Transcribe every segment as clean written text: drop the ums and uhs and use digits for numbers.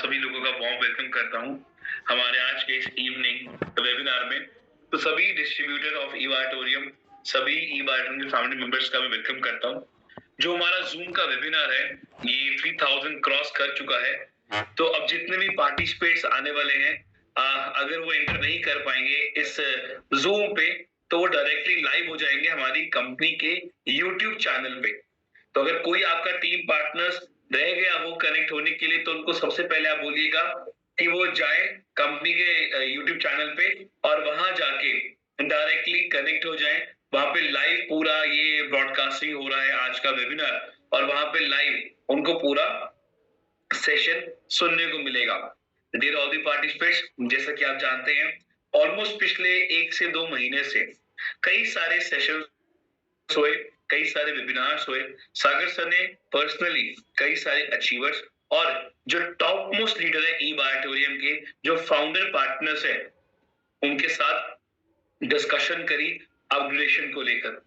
सभी लोगों का वार्म वेलकम करता हूं हमारे आज के इस इवनिंग वेबिनार में। तो सभी डिस्ट्रीब्यूटर ऑफ ईवाटोरियम, सभी ईवाटोरियम के फैमिली मेंबर्स का मैं वेलकम करता हूं। जो हमारा जूम का वेबिनार है ये 3000 क्रॉस कर चुका है। तो अब जितने भी पार्टिसिपेट्स आने वाले हैं, अगर वो एंटर नहीं कर पाएंगे इस जूम पे, तो वो डायरेक्टली लाइव हो जाएंगे हमारी कंपनी के यूट्यूब चैनल पे। तो अगर कोई आपका टीम पार्टनर्स रह गया वो कनेक्ट होने के लिए, तो उनको सबसे पहले आप बोलिएगा कि वो जाए कंपनी के यूट्यूब चैनल पे और वहां जाके डायरेक्टली कनेक्ट हो जाए। वहां पे लाइव पूरा ये ब्रॉडकास्टिंग हो रहा है आज का वेबिनार, और वहां पे लाइव उनको पूरा सेशन सुनने को मिलेगा। डियर ऑल दी पार्टिसिपेंट्स, जैसा कि आप जानते हैं ऑलमोस्ट पिछले 1 से 2 महीने से कई सारे सेशन हुए, कई सारे वेबिनार्स हुए। सागर सर ने पर्सनली कई सारे अचीवर्स और जो टॉप मोस्ट लीडर है ई बायोटोरियम के, जो फाउंडर पार्टनर्स है, उनके साथ डिस्कशन करी अपग्रेडेशन को लेकर।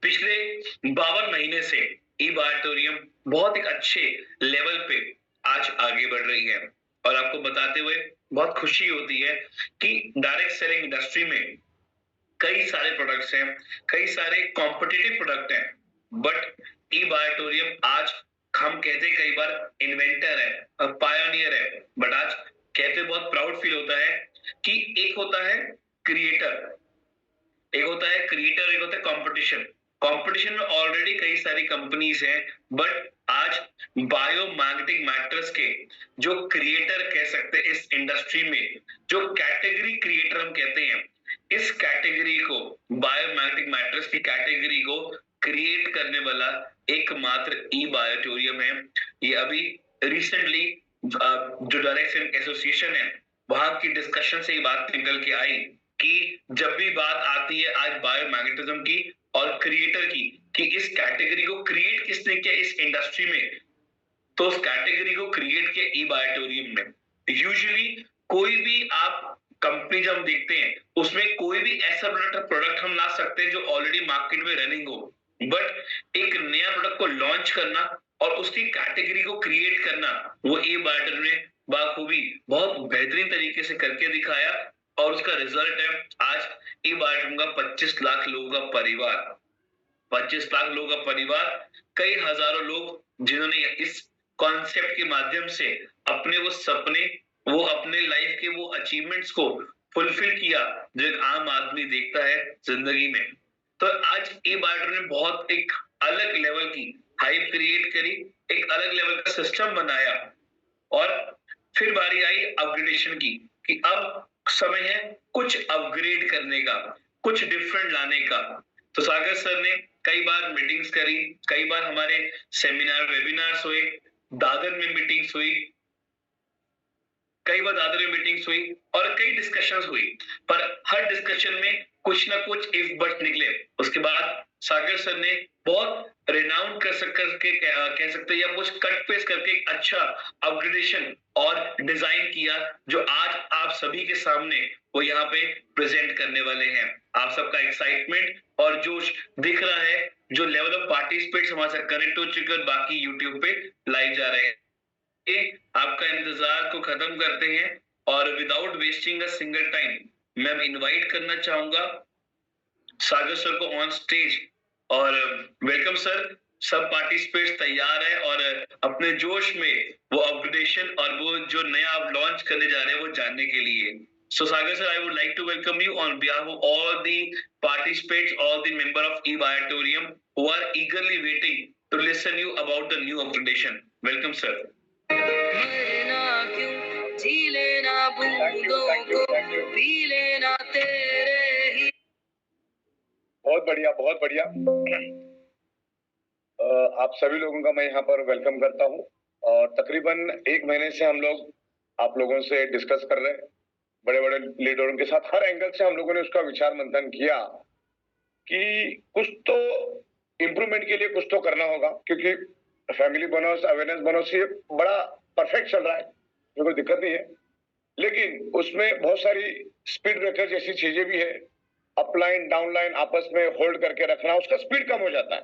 पिछले 52 महीने से ई बायोटोरियम बहुत एक अच्छे लेवल पे आज आगे बढ़ रही है, और आपको बताते हुए बहुत खुशी होती है कि डायरेक्ट सेलिंग इंडस्ट्री में कई सारे प्रोडक्ट्स हैं, कई सारे कॉम्पिटिटिव प्रोडक्ट हैं, बट ई बायोटोरियम आज, हम कहते कई बार इन्वेंटर है, पायोनियर है, बट आज कहते बहुत प्राउड फील होता है कि एक होता है क्रिएटर, एक होता है क्रिएटर, एक होता है कंपटीशन। कंपटीशन में ऑलरेडी कई सारी कंपनीज हैं, बट आज बायोमैग्नेटिक मैटर्स के जो क्रिएटर कह सकते हैं इस इंडस्ट्री में, जो कैटेगरी क्रिएटर हम कहते हैं, इस कैटेगरी को, बायोमैग्नेटिक मैटर्स की कैटेगरी को क्रिएट करने वाला एकमात्र ई बायोटोरियम है। ये अभी रिसेंटली जो डायरेक्ट एसोसिएशन है वहां की डिस्कशन से ये बात निकल के आई कि जब भी बात आती है आज बायोमैग्नेटिज्म की और क्रिएटर की, कि इस कैटेगरी को क्रिएट किसने किया इस इंडस्ट्री में, तो उस कैटेगरी को क्रिएट किया ई बायोटोरियम में। यूजुअली कोई भी आप कंपनी जब हम देखते हैं उसमें कोई भी ऐसा प्रोडक्ट हम ला सकते हैं जो ऑलरेडी मार्केट में रनिंग हो, बट एक नया प्रोडक्ट को लॉन्च करना और उसकी कैटेगरी को क्रिएट करना, वो ई बायोटोरियम ने बाखूबी बहुत बेहतरीन तरीके से करके दिखाया, और उसका रिजल्ट है आज ई बायोटोरियम का 25 लाख लोगों का परिवार। 25 लाख लोगों का परिवार, कई हजारों लोग जिन्होंने इस कॉन्सेप्ट के माध्यम से अपने वो सपने, वो अपने लाइफ के वो अचीवमेंट्स को फुलफिल किया जो एक आम आदमी देखता है जिंदगी में। तो आज ई बायोटोरियम ने बहुत एक अलग लेवल की हाइप क्रिएट करी, एक अलग लेवल का सिस्टम बनाया, और फिर बारी आई अपग्रेडेशन की, कि अब समय है कुछ अपग्रेड करने का, कुछ डिफरेंट लाने का। तो सागर सर ने कई बार मीटिंग्स करी, कई बार हमारे सेमिनार वेबिनार्स हुए, दादर में मीटिंग्स हुई, कई बार दादर में मीटिंग्स हुई और कई डिस्कशंस हुई, पर हर डिस्कशन में कुछ ना कुछ इफ बट निकले। उसके बाद सागर सर ने बहुत रिनाउंड कह सकते हैं, या कुछ कट पेस्ट करके एक अच्छा अपग्रेडेशन और डिजाइन किया, जो आज आप सभी के सामने वो यहाँ पे प्रेजेंट करने वाले हैं। आप सबका एक्साइटमेंट और जोश दिख रहा है, जो लेवल ऑफ पार्टिसिपेट्स हमारे साथ कनेक्ट हो चुके और बाकी यूट्यूब पे लाइव जा रहे हैं। आपका इंतजार को खत्म करते हैं और without wasting a single time मैं इनवाइट करना चाहूंगा सागर सर को ऑन स्टेज। और वेलकम सर, सब पार्टिसिपेट्स तैयार है और अपने जोश में वो अपग्रेडेशन और वो जो नया आप लॉन्च करने जा रहे हैं वो जानने के लिए। So Sagar sir, I would like to welcome you on behalf of all the participants, all the member of eBiotorium who are eagerly waiting to listen you about the new upgradation. Welcome sir. मरना क्यों, जी लेना बूंदों को, P लेना तेरे ही। बहुत बढ़िया, बहुत बढ़िया। आप सभी लोगों का मैं यहाँ पर वेलकम करता हूँ, और तकरीबन 1 महीने से हम लोग आप लोगों से डिस्कस कर रहे हैं, बड़े बड़े लीडरों के साथ हर एंगल से हम लोगों ने उसका विचार मंथन किया कि कुछ तो इम्प्रूवमेंट के लिए कुछ तो करना होगा, क्योंकि फैमिली बोनस, अवेयरनेस बोनस ये बड़ा परफेक्ट चल रहा है, कोई दिक्कत नहीं है, लेकिन उसमें बहुत सारी स्पीड ब्रेकर जैसी चीजें भी है। अपलाइन डाउनलाइन आपस में होल्ड करके रखना, उसका स्पीड कम हो जाता है।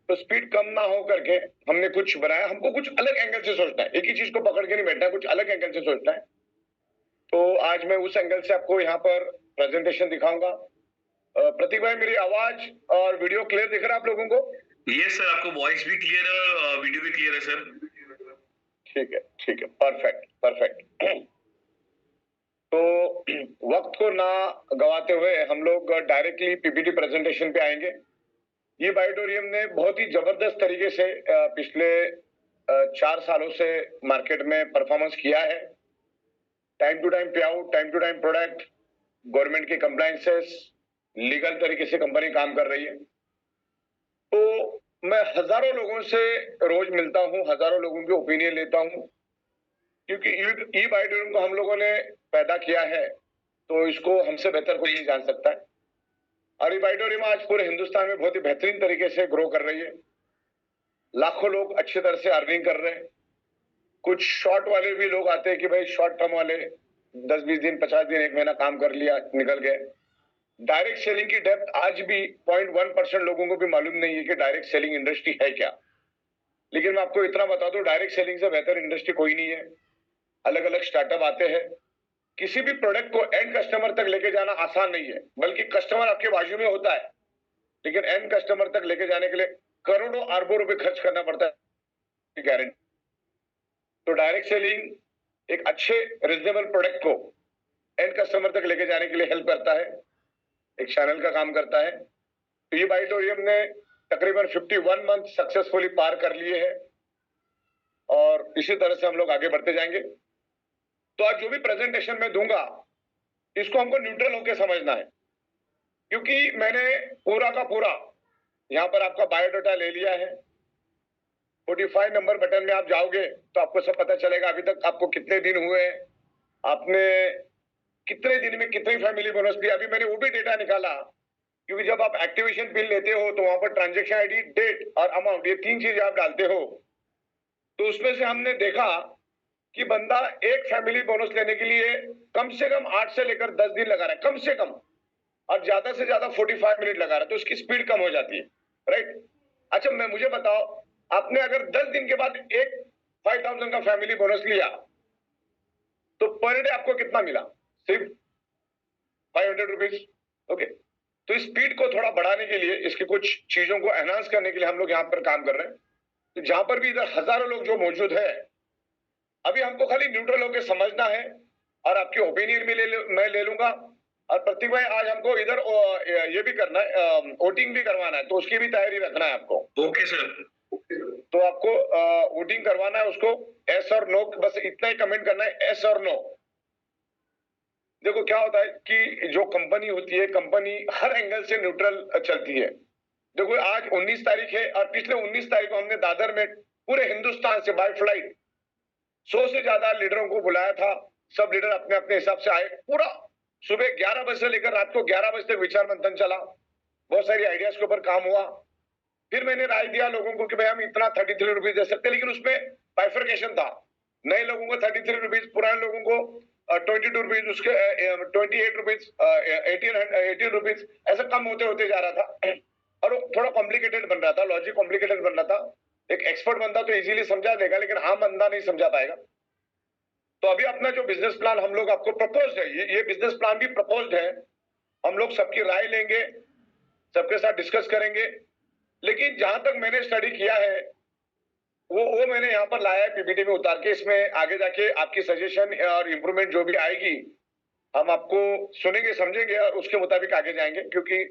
तो स्पीड कम ना हो करके हमने कुछ बनाया। हमको कुछ अलग एंगल से सोचना है, एक ही चीज को पकड़ के नहीं बैठना है, कुछ अलग एंगल से सोचना है। तो आज मैं उस एंगल से आपको यहाँ पर प्रेजेंटेशन दिखाऊंगा। प्रतीक भाई, मेरी आवाज और वीडियो क्लियर दिख रहा है आप लोगों को? यस सर, आपको वॉइस भी क्लियर है और वीडियो भी क्लियर है सर। ठीक है, परफेक्ट परफेक्ट। तो वक्त को ना गवाते हुए हम लोग डायरेक्टली पीपीटी प्रेजेंटेशन पे आएंगे। ये बायोटोरियम ने बहुत ही जबरदस्त तरीके से पिछले 4 सालों से मार्केट में परफॉर्मेंस किया है। Time to time pay out, time to time product, government के कंप्लायंसेस, लीगल तरीके से कंपनी काम कर रही है। तो मैं हजारों लोगों से रोज मिलता हूँ, हजारों लोगों के ओपिनियन लेता हूँ, क्योंकि ई बायोटोरियम को हम लोगों ने पैदा किया है तो इसको हमसे बेहतर कोई नहीं जान सकता है। और ई बायोटोरियम आज पूरे हिंदुस्तान में बहुत ही बेहतरीन तरीके से ग्रो कर रही है। लाखों लोग अच्छी तरह से अर्निंग कर रहे हैं। कुछ शॉर्ट वाले भी लोग आते हैं कि भाई शॉर्ट टर्म वाले 10-20 दिन, 50 दिन, 1 महीना काम कर लिया, निकल गए। डायरेक्ट सेलिंग की डेप्थ आज भी 0.1% लोगों को भी मालूम नहीं है कि डायरेक्ट सेलिंग इंडस्ट्री है क्या। लेकिन मैं आपको इतना बता दूं, डायरेक्ट सेलिंग से बेहतर इंडस्ट्री कोई नहीं है। अलग अलग स्टार्टअप आते हैं। किसी भी प्रोडक्ट को एंड कस्टमर तक लेके जाना आसान नहीं है, बल्कि कस्टमर आपके बाजू में होता है, लेकिन एंड कस्टमर तक लेके जाने के लिए करोड़ों अरबों रुपए खर्च करना पड़ता है, गारंटी। तो डायरेक्ट सेलिंग एक अच्छे रीजनेबल प्रोडक्ट को एंड कस्टमर तक लेके जाने के लिए हेल्प करता है, एक चैनल का काम करता है। तो ये बायोटोरियम ने तकरीबन 51 मंथ सक्सेसफुली पार कर लिए हैं और इसी तरह से हम लोग आगे बढ़ते जाएंगे। तो आज जो भी प्रेजेंटेशन मैं दूंगा, इसको हमको न्यूट्रल होकर समझना है, क्योंकि मैंने पूरा का पूरा यहाँ पर आपका बायोडाटा ले लिया है। 45 नंबर बटन में आप जाओगे तो आपको सब पता चलेगा अभी तक आपको कितने दिन हुए, आपने कितने दिन में कितनी फैमिली बोनस दी। अभी मैंने वो भी डेटा निकाला, क्योंकि जब आप एक्टिवेशन बिल लेते हो तो वहां पर ट्रांजेक्शन आईडी, डेट और अमाउंट, ये 3 चीज आप डालते हो। तो उसमें से हमने देखा कि बंदा एक फैमिली बोनस लेने के लिए कम से कम 8 से लेकर 10 दिन लगा रहा है, कम से कम, और ज्यादा से ज्यादा 45 मिनट लगा रहा है। तो उसकी स्पीड कम हो जाती है, राइट। अच्छा, मुझे बताओ, आपने अगर 10 दिन के बाद एक 5000 का फैमिली बोनस लिया तो पर डे आपको कितना मिला? सिर्फ 500 रुपीज। ओके, तो इस स्पीड को थोड़ा बढ़ाने के लिए, इसकी कुछ चीजों को एनहांस करने के लिए हम लोग यहाँ पर काम कर रहे हैं। तो जहां पर भी इधर हजारों लोग जो मौजूद है, अभी हमको खाली न्यूट्रल होकर समझना है और आपके ओपिनियन भी मैं ले लूंगा। और प्रतीक भाई, आज हमको इधर ये भी करना है, वोटिंग भी करवाना है, तो उसकी भी तैयारी रखना है आपको। Okay sir. तो आपको वोटिंग करवाना है, उसको एस और नो, बस इतना ही कमेंट करना है, एस और नो। देखो क्या होता है कि जो कंपनी होती है, कंपनी हर एंगल से न्यूट्रल चलती है। देखो आज 19 तारीख है और पिछले 19 तारीख को हमने दादर में पूरे हिंदुस्तान से बाय फ्लाइट 100 से ज्यादा लीडरों को बुलाया था। सब लीडर अपने अपने हिसाब से आए। पूरा सुबह 11 बजे से लेकर रात को 11 बजे तक विचार मंथन चला, बहुत सारी आइडियाज के ऊपर काम हुआ। फिर मैंने राय दिया लोगों को कि भाई हम इतना 33 रुपीज दे सकते हैं, लेकिन उसमें बाइफरकेशन था। नए लोगों को 33 रुपीज, पुराने लोगों को 22 रुपीज, उसके 28 रुपीज, 18 रुपीज, ऐसा कम होते होते जा रहा था। और वो थोड़ा कॉम्प्लिकेटेड बन रहा था, लॉजिक कॉम्प्लिकेटेड बन रहा था। एक एक्सपर्ट बंदा तो इजीली समझा देगा, लेकिन आम बंदा नहीं समझा पाएगा। तो अभी अपना जो बिजनेस प्लान हम लोग आपको प्रपोज है, ये बिजनेस प्लान भी प्रपोज्ड है। हम लोग सबकी राय लेंगे, सबके साथ डिस्कस करेंगे। लेकिन जहां तक मैंने स्टडी किया है वो मैंने यहाँ पर लाया है, पीपीटी में उतार के। इसमें आगे जाके आपकी सजेशन और इंप्रूवमेंट जो भी आएगी, हम आपको सुनेंगे, समझेंगे और उसके मुताबिक आगे जाएंगे। क्योंकि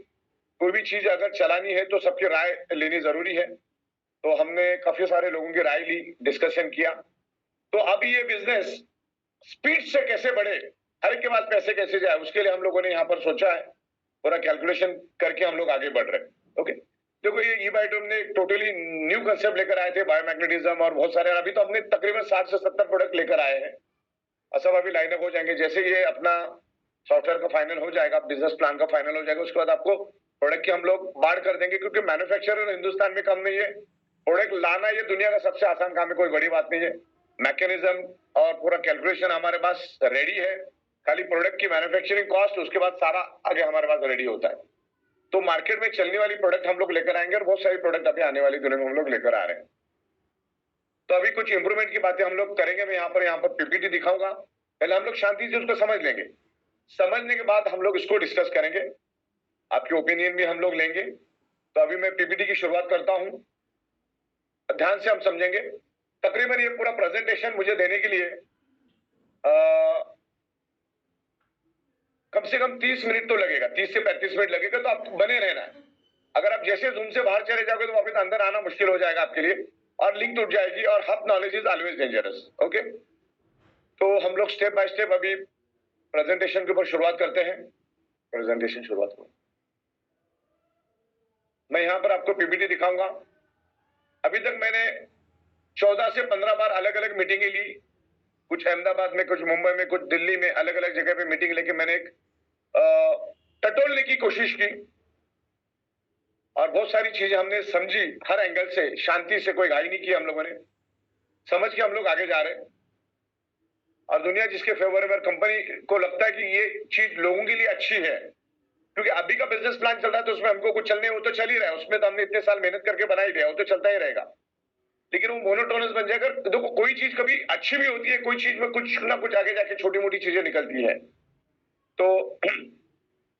कोई भी चीज अगर चलानी है तो सबकी राय लेनी जरूरी है। तो हमने काफी सारे लोगों की राय ली, डिस्कशन किया। तो अब ये बिजनेस स्पीड से कैसे बढ़े, हर एक के पास पैसे कैसे जाए, उसके लिए हम लोगों ने यहाँ पर सोचा है। पूरा कैलकुलेशन करके हम लोग आगे बढ़ रहे हैं। ओके, देखो ये ई बायोटोरियम ने टोटली न्यू कंसेप्ट लेकर आए थे, बायोमैग्नेटिज्म और बहुत सारे। अभी तो हमने तकरीबन 60 से 70 प्रोडक्ट लेकर आए हैं और सब अभी लाइनअप हो जाएंगे। जैसे ये अपना सॉफ्टवेयर का फाइनल हो जाएगा, बिजनेस प्लान का फाइनल हो जाएगा, उसके बाद आपको प्रोडक्ट की हम लोग बाढ़ कर देंगे। क्योंकि मैन्युफैक्चरर हिंदुस्तान में कम नहीं है, प्रोडक्ट लाना ये दुनिया का सबसे आसान काम है, कोई बड़ी बात नहीं है। मैकेनिज्म और पूरा कैलकुलेशन हमारे पास रेडी है, खाली प्रोडक्ट की मैन्युफैक्चरिंग कॉस्ट, उसके बाद सारा आगे हमारे पास रेडी होता है। तो मार्केट में चलने वाली प्रोडक्ट हम लोग लेकर आएंगे और बहुत सारी प्रोडक्ट अभी आने वाली दिनों में हम लोग लेकर आ रहे हैं। तो अभी कुछ इंप्रूवमेंट की बातें हम लोग करेंगे। मैं यहाँ पर पीपीटी दिखाऊंगा। पहले हम लोग शांति से उसको समझ लेंगे। समझने के बाद हम लोग इसको डिस्कस करेंगे, आपके ओपिनियन भी हम लोग लेंगे। तो अभी मैं पीपीटी की शुरुआत करता हूं, ध्यान से हम समझेंगे। तकरीबन ये पूरा प्रेजेंटेशन मुझे देने के लिए कम से कम 30 मिनट तो लगेगा, 30 से 35 मिनट लगेगा। तो आपको बने रहना है। अगर आप जैसे जूम से बाहर चले जाओगे तो वापस अंदर आना मुश्किल हो जाएगा आपके लिए और लिंक टूट जाएगी। और half knowledge is always dangerous. Okay, तो हम लोग स्टेप बाय स्टेप अभी प्रेजेंटेशन के ऊपर शुरुआत करते हैं। प्रेजेंटेशन शुरुआत करो। मैं यहाँ पर आपको पीपीटी दिखाऊंगा। अभी तक मैंने 14 से 15 बार अलग अलग मीटिंगें ली, कुछ अहमदाबाद में, कुछ मुंबई में, कुछ दिल्ली में, अलग अलग जगह पे मीटिंग लेके मैंने एक टटोलने की कोशिश की और बहुत सारी चीजें हमने समझी हर एंगल से। शांति से, कोई घाई नहीं की हम लोगों ने, समझ के हम लोग आगे जा रहे हैं। और दुनिया जिसके फेवर में, कंपनी को लगता है कि ये चीज लोगों के लिए अच्छी है, क्योंकि अभी का बिजनेस प्लान चल रहा है तो उसमें हमको कुछ चलने, वो तो चल ही रहा है, उसमें तो हमने इतने साल मेहनत करके बना ही दिया, वो तो चलता ही रहेगा। लेकिन वो मोनोटोनस बन जाएगा। देखो, कोई चीज कभी अच्छी भी होती है, कोई चीज में कुछ ना कुछ आगे जाके छोटी मोटी चीजें निकलती है। तो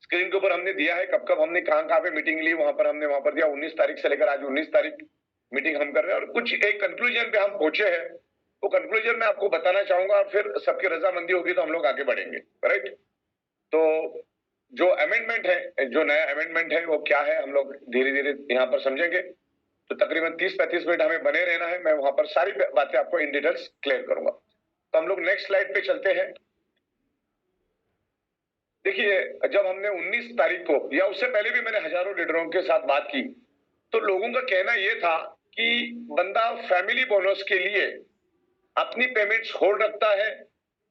स्क्रीन के ऊपर हमने दिया है कब कब हमने कहां पे मीटिंग ली, वहां पर दिया। 19 तारीख से लेकर आज 19 तारीख मीटिंग हम कर रहे हैं और कुछ एक कंक्लूजन पे हम पहुंचे हैं। वो कंक्लूजन मैं आपको बताना चाहूंगा और फिर सबकी रजामंदी होगी तो हम लोग आगे बढ़ेंगे। राइट, तो जो अमेंडमेंट है, जो नया अमेंडमेंट है वो क्या है, हम लोग धीरे धीरे यहाँ पर समझेंगे। तो तकरीबन 30-35 मिनट हमें बने रहना है। मैं वहां पर सारी बातें आपको इन डिटेल्स क्लियर करूंगा। तो हम लोग नेक्स्ट स्लाइड पे चलते हैं। देखिए, जब हमने 19 तारीख को, या उससे पहले भी मैंने हजारों लीडरों के साथ बात की, तो लोगों का कहना यह था कि बंदा फैमिली बोनस के लिए अपनी पेमेंट्स होल्ड रखता है।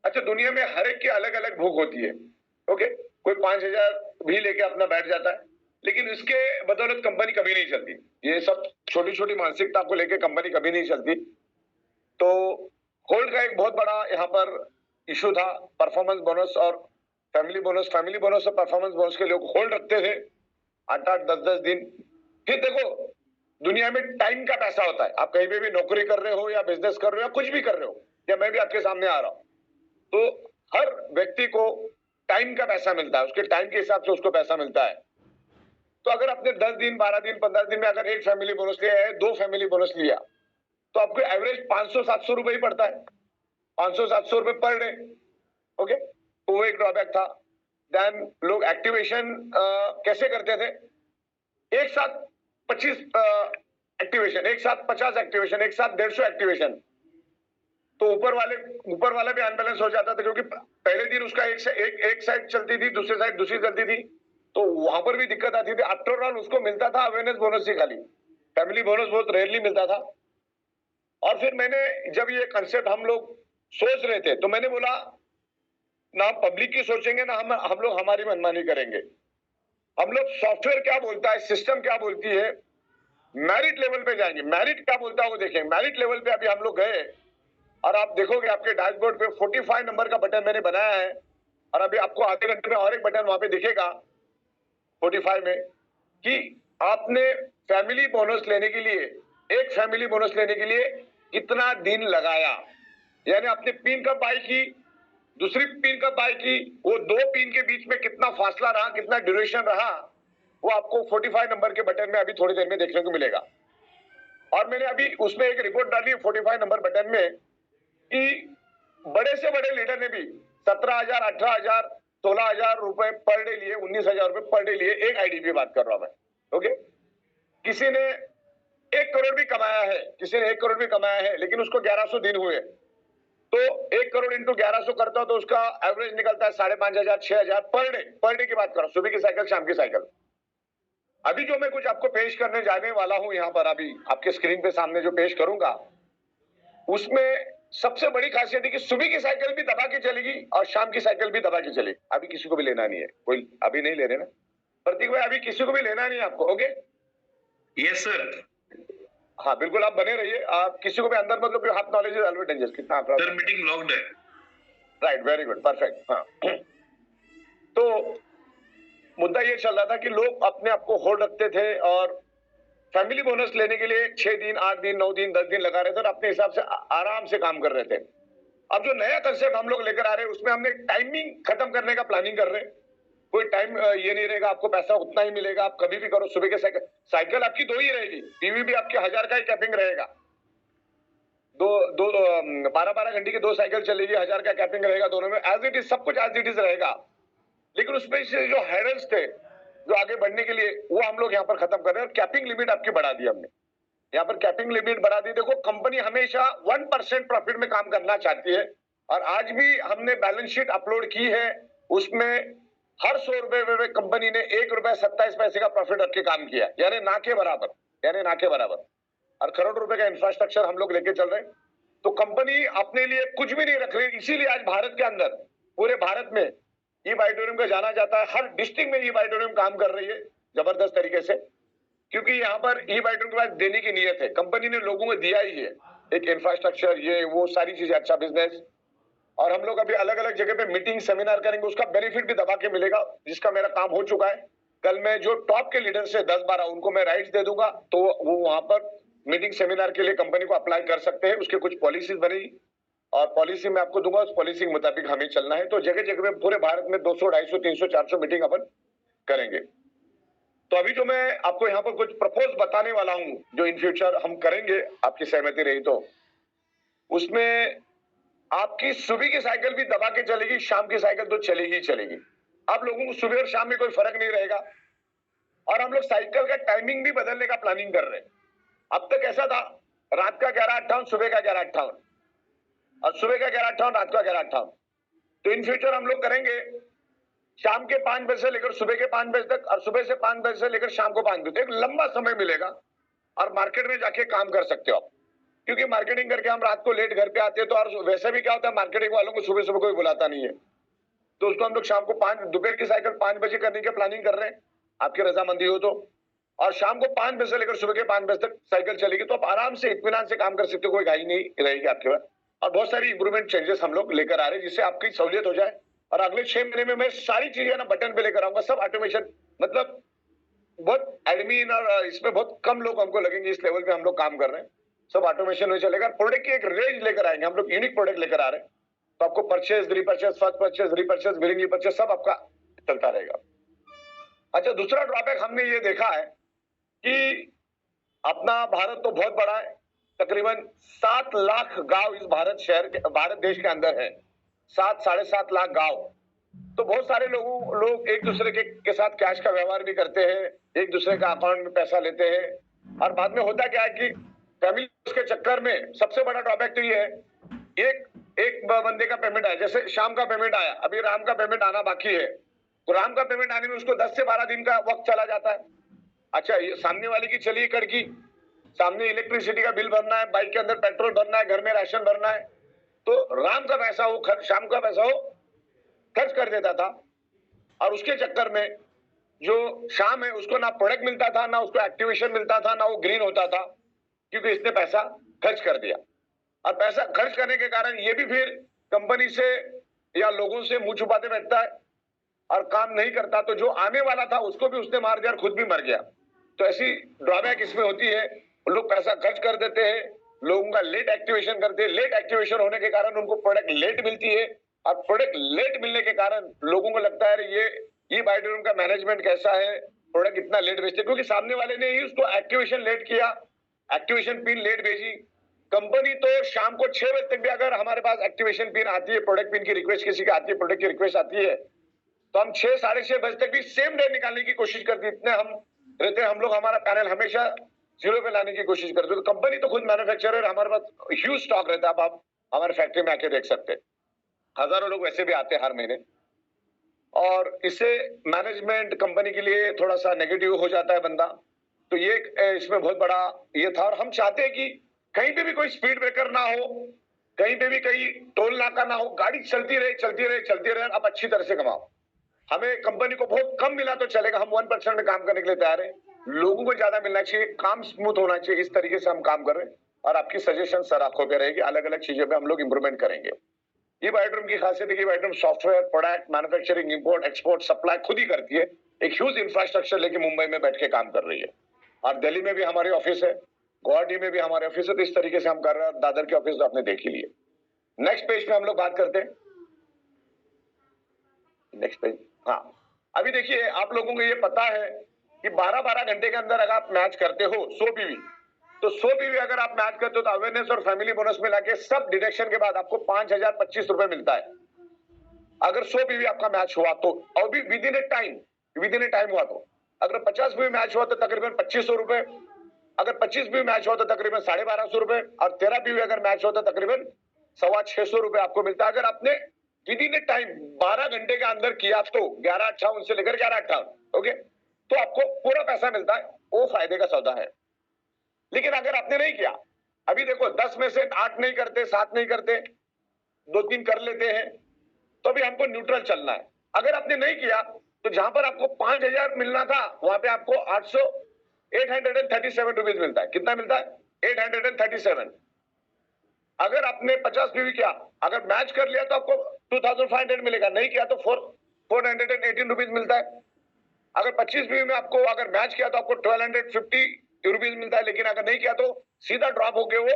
अच्छा, दुनिया में हर एक की अलग अलग भूख होती है। ओके, कोई 5,000 भी लेके अपना बैठ जाता है, लेकिन इसके बदौलत कंपनी कभी नहीं चलती। ये सब छोटी छोटी मानसिकता को लेके कंपनी कभी नहीं चलती। तो होल्ड का एक बहुत बड़ा यहाँ पर इशू था, परफॉर्मेंस बोनस और फैमिली बोनस। फैमिली बोनस और परफॉर्मेंस बोनस के लोग होल्ड रखते थे 8-8, 10-10 दिन। फिर देखो, दुनिया में टाइम का पैसा होता है। आप कहीं पे भी नौकरी कर रहे हो या बिजनेस कर रहे हो या कुछ भी कर रहे हो, या मैं भी आपके सामने आ रहा हूं, तो हर व्यक्ति को टाइम का पैसा मिलता है, उसके टाइम के हिसाब से उसको पैसा मिलता है। तो अगर आपने 10 दिन, 12 दिन, 15 दिन में अगर एक फैमिली बोनस लिया है, 2 फैमिली बोनस लिया, तो आपको एवरेज 500-700 रुपए ही पड़ता है, 500-700 रुपए पर डे। ओके, तो वो एक ड्रॉबैक था। देन लोग एक्टिवेशन कैसे करते थे, एक साथ 25 एक्टिवेशन, एक साथ 50 एक्टिवेशन, एक साथ 150 एक्टिवेशन। तो ऊपर वाला भी अनबैलेंस हो जाता था, क्योंकि पहले दिन उसका एक साइड चलती थी, दूसरी साइड दूसरी चलती थी, तो वहां पर भी दिक्कत आती थी। आफ्टर ऑल उसको मिलता था अवेयरनेस बोनस ही, खाली फैमिली बोनस बहुत रेयरली मिलता था। और फिर मैंने, जब ये कंसेप्ट हम लोग सोच रहे थे, तो मैंने बोला ना पब्लिक की सोचेंगे ना हम लोग हमारी मनमानी करेंगे। हम लोग सॉफ्टवेयर क्या बोलता है, सिस्टम क्या बोलती है, मेरिट लेवल पे जाएंगे। मेरिट क्या बोलता है वो देखेंगे। मेरिट लेवल पे अभी हम लोग गए और आप देखोगे आपके डैशबोर्ड पे 45 नंबर का बटन मैंने बनाया है, और अभी आपको आधे घंटे में और एक बटन वहां पे दिखेगा 45 में, कि आपने फैमिली बोनस लेने के लिए, एक फैमिली बोनस लेने के लिए कितना दिन लगाया। यानी आपने पिन कब बाई की, दूसरी पिन कब बाई की, वो 2 पिन के बीच में कितना फासला रहा, कितना ड्यूरेशन रहा, वो आपको 45 नंबर के बटन में अभी थोड़ी देर में देखने को मिलेगा। और मैंने अभी उसमें एक रिपोर्ट डाली है 45 नंबर बटन में, कि बड़े से बड़े लीडर ने भी 17,000, 18,000, 16,000 रुपए पर डे लिए, 19,000 रुपए पर डे लिए। एक आईडी पे बात कर रहा हूं मैं। ओके, किसी ने 1 करोड़ भी कमाया है, किसी ने 1 करोड़ भी कमाया है, लेकिन उसको 1100 दिन हुए, तो 1 करोड़ इंटू 1100 करता हो तो उसका एवरेज निकलता है 5,500, 6,000 पर डे की बात कर रहा हूं। सुबह की साइकिल, शाम की साइकिल। अभी जो मैं कुछ आपको पेश करने जाने वाला हूं यहाँ पर, अभी आपके स्क्रीन पे सामने जो पेश करूंगा, उसमें सबसे बड़ी खासियत है कि सुबह की साइकिल भी दबा के चलेगी और शाम की साइकिल भी दबा के चलेगी। अभी किसी को भी लेना नहीं है, कोई अभी नहीं ले रहे ना प्रतीक भाई, अभी किसी को भी लेना नहीं है आपको। Okay, yes sir. हाँ बिल्कुल, आप बने रहिए, आप किसी को भी अंदर मतलब half knowledge is always dangerous. कितना सर मीटिंग लॉक्ड है। Right, very good, perfect. हाँ, तो मुद्दा ये चल रहा था कि लोग अपने आप को होल्ड रखते थे और फैमिली बोनस लेने के लिए 6 दिन, 8 दिन, 9 दिन, 10 दिन लगा रहे थे और अपने हिसाब से आराम से काम कर रहे थे। अब जो नया कंसेप्ट हम लोग लेकर आ रहे हैं उसमें हमने टाइमिंग खत्म करने का प्लानिंग कर रहे हैं। कोई टाइम ये नहीं रहेगा, आपको पैसा उतना ही मिलेगा, आप कभी भी करो। सुबह के साइकिल आपकी 2 ही रहेगी, टीवी भी आपके 1000 का ही कैपिंग रहेगा। 12-12 घंटे की 2 साइकिल चलेगी, 1000 का कैपिंग रहेगा दोनों में, एज इट इज, सब कुछ एज इट इज रहेगा। लेकिन उसमें से जो हेडल्स थे जो आगे बढ़ने के लिए, वो हम लोग यहाँ पर खत्म कर रहे हैं और कैपिंग लिमिट आपकी बढ़ा दी हमने। यहाँ पर कैपिंग लिमिट बढ़ा दी। देखो, कंपनी हमेशा 1% प्रॉफिट में काम करना चाहती है और आज भी हमने बैलेंस शीट अपलोड की है, उसमें हर 100 रुपए में कंपनी ने 1 रुपए 27 पैसे का प्रॉफिट रख के काम किया, यानी ना के बराबर, यानी ना के बराबर। और करोड़ रुपए का इंफ्रास्ट्रक्चर हम लोग लेके चल रहे हैं। तो कंपनी अपने लिए कुछ भी नहीं रख रही, इसीलिए आज भारत के अंदर, पूरे भारत में ई बाइटोरियम का जाना जाता है। हर डिस्ट्रिक्ट में ई बाइटोरियम काम कर रही है जबरदस्त तरीके से, क्योंकि यहाँ पर ई बाइटोरियम के बाद देने की नीयत है। कंपनी ने लोगों को दिया ही है एक इंफ्रास्ट्रक्चर, ये वो सारी चीजें, अच्छा बिजनेस। और हम लोग अभी अलग अलग जगह पे मीटिंग सेमिनार करेंगे, उसका बेनिफिट भी दबा के मिलेगा, जिसका मेरा काम हो चुका है। कल मैं जो टॉप के लीडर से 10-12 उनको मैं राइट्स दे दूंगा, तो वो वहां पर मीटिंग सेमिनार के लिए कंपनी को अप्लाई कर सकते हैं। उसके कुछ पॉलिसीज बनेगी और पॉलिसी मैं आपको दूंगा, उस पॉलिसी के मुताबिक हमें चलना है। तो जगह जगह में पूरे भारत में 200, 250, 300, 400 मीटिंग अपन करेंगे। तो अभी जो मैं आपको यहाँ पर कुछ प्रपोज बताने वाला हूँ, जो इन फ्यूचर हम करेंगे, आपकी सहमति रही तो, उसमें आपकी सुबह की साइकिल भी दबा के चलेगी, शाम की साइकिल तो चलेगी ही चलेगी। आप लोगों को सुबह और शाम में कोई फर्क नहीं रहेगा। और हम लोग साइकिल का टाइमिंग भी बदलने का प्लानिंग कर रहे हैं। अब तक ऐसा था, रात का 11:58, सुबह का 11:58, और सुबह का 11:58, रात का 11:58। तो इन फ्यूचर हम लोग करेंगे शाम के 5 बजे से लेकर सुबह के 5 बजे तक, और सुबह से 5 बजे से लेकर शाम को 5 बजे तक। एक लंबा समय मिलेगा और मार्केट में जाके काम कर सकते हो आप, क्योंकि मार्केटिंग करके हम रात को लेट घर पे आते हैं। तो और वैसे भी क्या होता है, मार्केटिंग वालों को सुबह सुबह कोई बुलाता नहीं है, तो उसको हम लोग शाम को 5, दोपहर की साइकिल 5 बजे करने की प्लानिंग कर रहे हैं, आपकी रजामंदी हो तो। और शाम को 5 बजे से लेकर सुबह के 5 बजे तक साइकिल चलेगी, तो आप आराम से इत्मीनान से काम कर सकते हो, कोई घाई नहीं रहेगी आपके पास। और बहुत सारी इंप्रूवमेंट चेंजेस हम लोग लेकर आ रहे हैं, जिससे आपकी सहूलियत हो जाए। और अगले 6 महीने में मैं सारी चीजें ना बटन पे लेकर आऊंगा, सब ऑटोमेशन। मतलब बहुत एडमिन और इसमें बहुत कम लोग हमको लगेंगे, इस लेवल पे हम लोग काम कर रहे हैं, सब ऑटोमेशन में चलेगा। प्रोडक्ट की एक रेंज लेकर आएंगे हम लोग, यूनिक प्रोडक्ट लेकर आ रहे हैं। तो आपको purchase, repurchase, first purchase, repurchase, billing repurchase, सब आपका चलता रहेगा। अच्छा, दूसरा ड्रॉबैक हमने ये देखा है कि अपना भारत तो बहुत बड़ा है, तकरीबन 7 लाख गांव इस भारत देश के अंदर है, 7-7.5 लाख गांव। तो बहुत सारे लोग एक दूसरे के साथ कैश का व्यवहार भी करते हैं, एक दूसरे का अकाउंट में पैसा लेते हैं। और बाद में होता क्या है कि फैमिली के चक्कर में सबसे बड़ा ड्रॉबैक तो ये है, एक बंदे का पेमेंट आया, जैसे शाम का पेमेंट आया, अभी राम का पेमेंट आना बाकी है, तो राम का पेमेंट आने में उसको 10 से 12 दिन का वक्त चला जाता है। अच्छा, ये सामने वाले की चलिए कड़की, सामने इलेक्ट्रिसिटी का बिल भरना है, बाइक के अंदर पेट्रोल भरना है, घर में राशन भरना है, तो राम का पैसा हो खर्च, शाम का पैसा हो खर्च कर देता था। और उसके चक्कर में जो शाम है उसको ना प्रोडक्ट मिलता था, ना उसको एक्टिवेशन मिलता था, ना वो ग्रीन होता था, क्योंकि इसने पैसा खर्च कर दिया। और पैसा खर्च करने के कारण ये भी फिर कंपनी से या लोगों से मुंह छुपाते बैठता है और काम नहीं करता, तो जो आने वाला था उसको भी उसने मार दिया और खुद भी मर गया। तो ऐसी ड्रॉबैक इसमें होती है, लोग पैसा खर्च कर देते हैं, लोगों का लेट एक्टिवेशन करते हैं, लेट एक्टिवेशन होने के कारण उनको प्रोडक्ट लेट मिलती है, और प्रोडक्ट लेट मिलने के कारण लोगों को लगता है ये बाइटोरियम का मैनेजमेंट कैसा है, प्रोडक्ट इतना लेट भेजते, क्योंकि सामने वाले ने ही उसको एक्टिवेशन लेट किया, एक्टिवेशन पिन लेट भेजी। कंपनी तो शाम को 6 बजे तक भी अगर हमारे पास एक्टिवेशन पिन आती है, प्रोडक्ट पिन की रिक्वेस्ट किसी की आती है, प्रोडक्ट की रिक्वेस्ट आती है, तो हम 6, 6:30 बजे तक भी सेम डे निकालने की कोशिश करते हैं। इतने हम रहते हैं, हम लोग हमारा पैनल हमेशा 0 पे लाने की कोशिश करते हैं। तो कंपनी तो खुद मैन्युफैक्चरर, हमारे पास ह्यूज स्टॉक रहता है। अब आप हमारे फैक्ट्री में आके देख सकते हैं, हजारों लोग वैसे भी आते हैं हर महीने। और इससे मैनेजमेंट कंपनी के लिए थोड़ा सा नेगेटिव हो जाता है बंदा। तो ये इसमें बहुत बड़ा ये था। और हम चाहते हैं कि कहीं पे भी कोई स्पीड ब्रेकर ना हो, कहीं पे भी कहीं टोल नाका ना हो, गाड़ी चलती रहे, आप अच्छी तरह से कमाओ। हमें कंपनी को बहुत कम मिला तो चलेगा, हम 1% में काम करने के लिए तैयार है। लोगों को ज्यादा मिलना चाहिए, काम स्मूथ होना चाहिए, इस तरीके से हम काम कर रहे हैं। और आपकी सजेशन सर आंखों पे रहेगी, अलग अलग चीजों पे हम लोग इंप्रूवमेंट करेंगे। ई बायोड्रोम की खासियत है कि बायोड्रोम software, product, manufacturing, import, export, supply खुद ही करती है। एक ह्यूज इंफ्रास्ट्रक्चर लेके मुंबई में बैठ के काम कर रही है और दिल्ली में भी हमारे ऑफिस है, गुवाहाटी में भी हमारे ऑफिस है। तो इस तरीके से हम कर रहे हैं। दादर के ऑफिस तो आपने देख ही लिए। नेक्स्ट पेज पे हम लोग बात करते हैं। Next page. हाँ, अभी देखिए आप लोगों को ये पता है कि 12-12 घंटे के अंदर अगर आप मैच करते हो 100 पीवी, तो 100 पीवी अगर आप मैच करते हो तो अवेयरनेस और फैमिली बोनस मिला के सब डिडक्शन के बाद आपको 5,025 रुपए मिलता है अगर 100 पीवी आपका मैच हुआ तो, और भी विद इन ए टाइम हुआ तो। अगर 50 पीवी मैच हुआ तो तकरीबन 2,500 रुपए, अगर 25 पीवी मैच हुआ तो तकरीबन 1,250 रुपए, और 13 पीवी अगर मैच हुआ तो तकरीबन 650 रुपए आपको मिलता है। अगर आपने विद इन ए टाइम 12 घंटे के अंदर किया तो 11:58 से लेकर 11:58, ओके, तो आपको पूरा पैसा मिलता है। वो फायदे का सौदा है। लेकिन अगर आपने नहीं किया, अभी देखो 10 में से 8 नहीं करते, 7 नहीं करते, 2-3 कर लेते हैं, तो अभी हमको न्यूट्रल चलना है। अगर आपने नहीं किया तो जहां पर आपको 5,000 मिलना था वहां पे आपको 837 रुपीज मिलता है। कितना मिलता है? 837। अगर आपने 50 पीवी किया, अगर मैच कर लिया तो आपको 2,500 मिलेगा, नहीं किया तो 418 रुपीज मिलता है। अगर 25 पीवी में आपको अगर मैच किया तो आपको 1,250 रुपीज मिलता है, लेकिन अगर नहीं किया तो सीधा ड्रॉप होके वो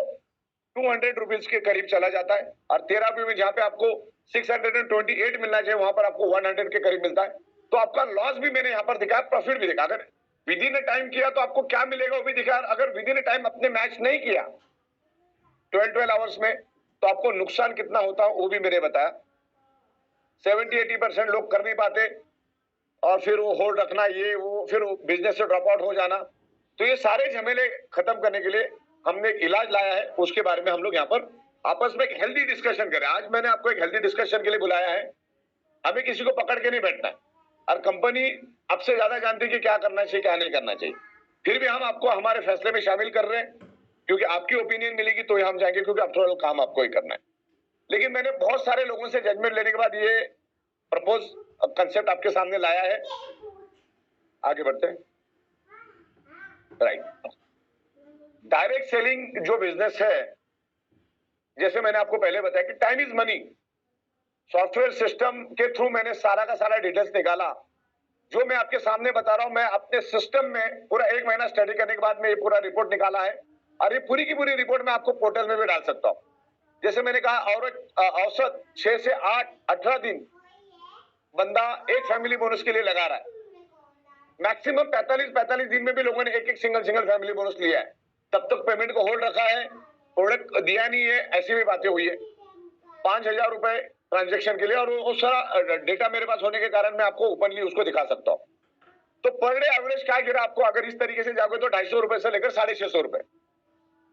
200 रुपीज के करीब चला जाता है। और 13 पीवी में जहां पे आपको 628 मिलना चाहिए वहां पर आपको 100 के करीब मिलता है। तो आपका लॉस भी मैंने यहाँ पर दिखाया, प्रॉफिट भी दिखा। अगर विद इन ए टाइम किया तो आपको क्या मिलेगा वो भी दिखा। अगर विद इन ए टाइम अपने मैच नहीं किया 12 आवर्स में तो आपको नुकसान कितना होता है वो भी मैंने बताया। 70-80% लोग कर नहीं पाते और फिर वो होल्ड रखना, ये वो, फिर बिजनेस से ड्रॉप आउट हो जाना। तो ये सारे झमेले खत्म करने के लिए हमने एक इलाज लाया है, उसके बारे में हम लोग यहाँ पर आपस में एक हेल्दी डिस्कशन करें। आज मैंने आपको एक हेल्दी डिस्कशन के लिए बुलाया है। हमें किसी को पकड़ के नहीं बैठना है, और कंपनी अब से ज्यादा जानती है कि क्या करना चाहिए क्या नहीं करना चाहिए। फिर भी हम आपको हमारे फैसले में शामिल कर रहे हैं, क्योंकि आपकी ओपिनियन मिलेगी तो ही हम जाएंगे, क्योंकि आफ्टर ऑल काम आपको ही करना है। लेकिन मैंने बहुत सारे लोगों से जजमेंट लेने के बाद ये प्रपोज कंसेप्ट आपके सामने लाया है। आगे बढ़ते हैं। राइट, डायरेक्ट सेलिंग जो बिजनेस है, जैसे मैंने आपको पहले बताया कि time is money. Software system के थ्रू मैंने सारा का सारा डिटेल्स निकाला। जो मैं आपके सामने बता रहा हूं, मैं अपने सिस्टम में पूरा 1 महीना स्टडी करने के बाद में ये पूरा रिपोर्ट निकाला है, और ये पूरी की पूरी रिपोर्ट मैं आपको पोर्टल में भी डाल सकता हूं। जैसे मैंने कहा, औसत 6 से 8, 18 दिन बंदा एक फैमिली बोनस के लिए लगा रहा है। मैक्सिमम 45 दिन में भी लोगों ने एक सिंगल फैमिली बोनस लिया है। तब तक पेमेंट को होल्ड रखा है, प्रोडक्ट दिया नहीं है, ऐसी भी बातें हुई है। 5,000 रुपए ट्रांजेक्शन के लिए, और वो सारा डेटा मेरे पास होने के कारण मैं आपको ओपनली उसको दिखा सकता हूँ। तो पर डे एवरेज क्या गिरा आपको, अगर इस तरीके से जाओगे तो 250 रुपए से लेकर 650 रुपए।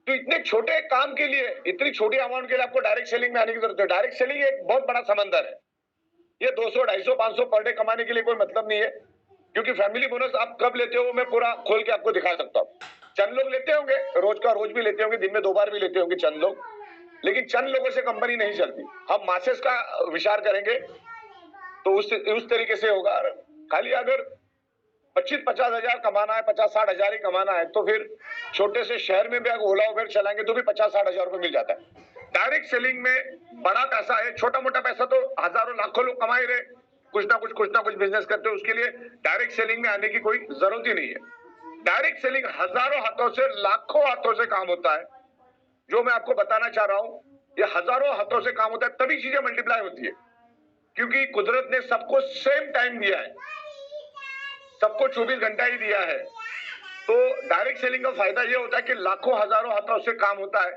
तो इतने छोटे काम के लिए, इतनी छोटी अमाउंट के लिए आपको डायरेक्ट सेलिंग में आने की जरूरत है। डायरेक्ट सेलिंग एक बहुत बड़ा समंदर है। ये 200, 250, 500 पर डे कमाने के लिए कोई मतलब नहीं है, क्योंकि फैमिली बोनस आप कब लेते हो मैं पूरा खोल के आपको दिखा सकता हूँ। चंद लोग लेते होंगे, रोज का रोज भी लेते होंगे, दिन में 2 बार भी लेते होंगे चंद लोग, लेकिन चंद लोगों से कंपनी नहीं चलती। हम मासेस का विचार करेंगे तो उस तरीके से होगा। खाली अगर 25-50 हजार कमाना है, 50-60 हजार ही कमाना है, तो फिर छोटे से शहर में भी अगर ओला उबेर चलाएंगे तो भी 50-60 हजार रुपए मिल जाता है। डायरेक्ट सेलिंग में बड़ा पैसा है, छोटा मोटा पैसा तो हजारों लाखों लोग कमा ही रहे, कुछ ना कुछ बिजनेस करते हैं। उसके लिए डायरेक्ट सेलिंग में आने की कोई जरूरत ही नहीं है। डायरेक्ट सेलिंग हजारों हाथों से, लाखों हाथों से काम होता है। जो मैं आपको बताना चाह रहा हूं, ये हजारों हाथों से काम होता है, तभी चीजें मल्टीप्लाई होती है, क्योंकि कुदरत ने सबको सेम टाइम दिया है, सबको 24 घंटा ही दिया है। तो डायरेक्ट सेलिंग का फायदा ये होता है कि लाखों हजारों हाथों से काम होता है,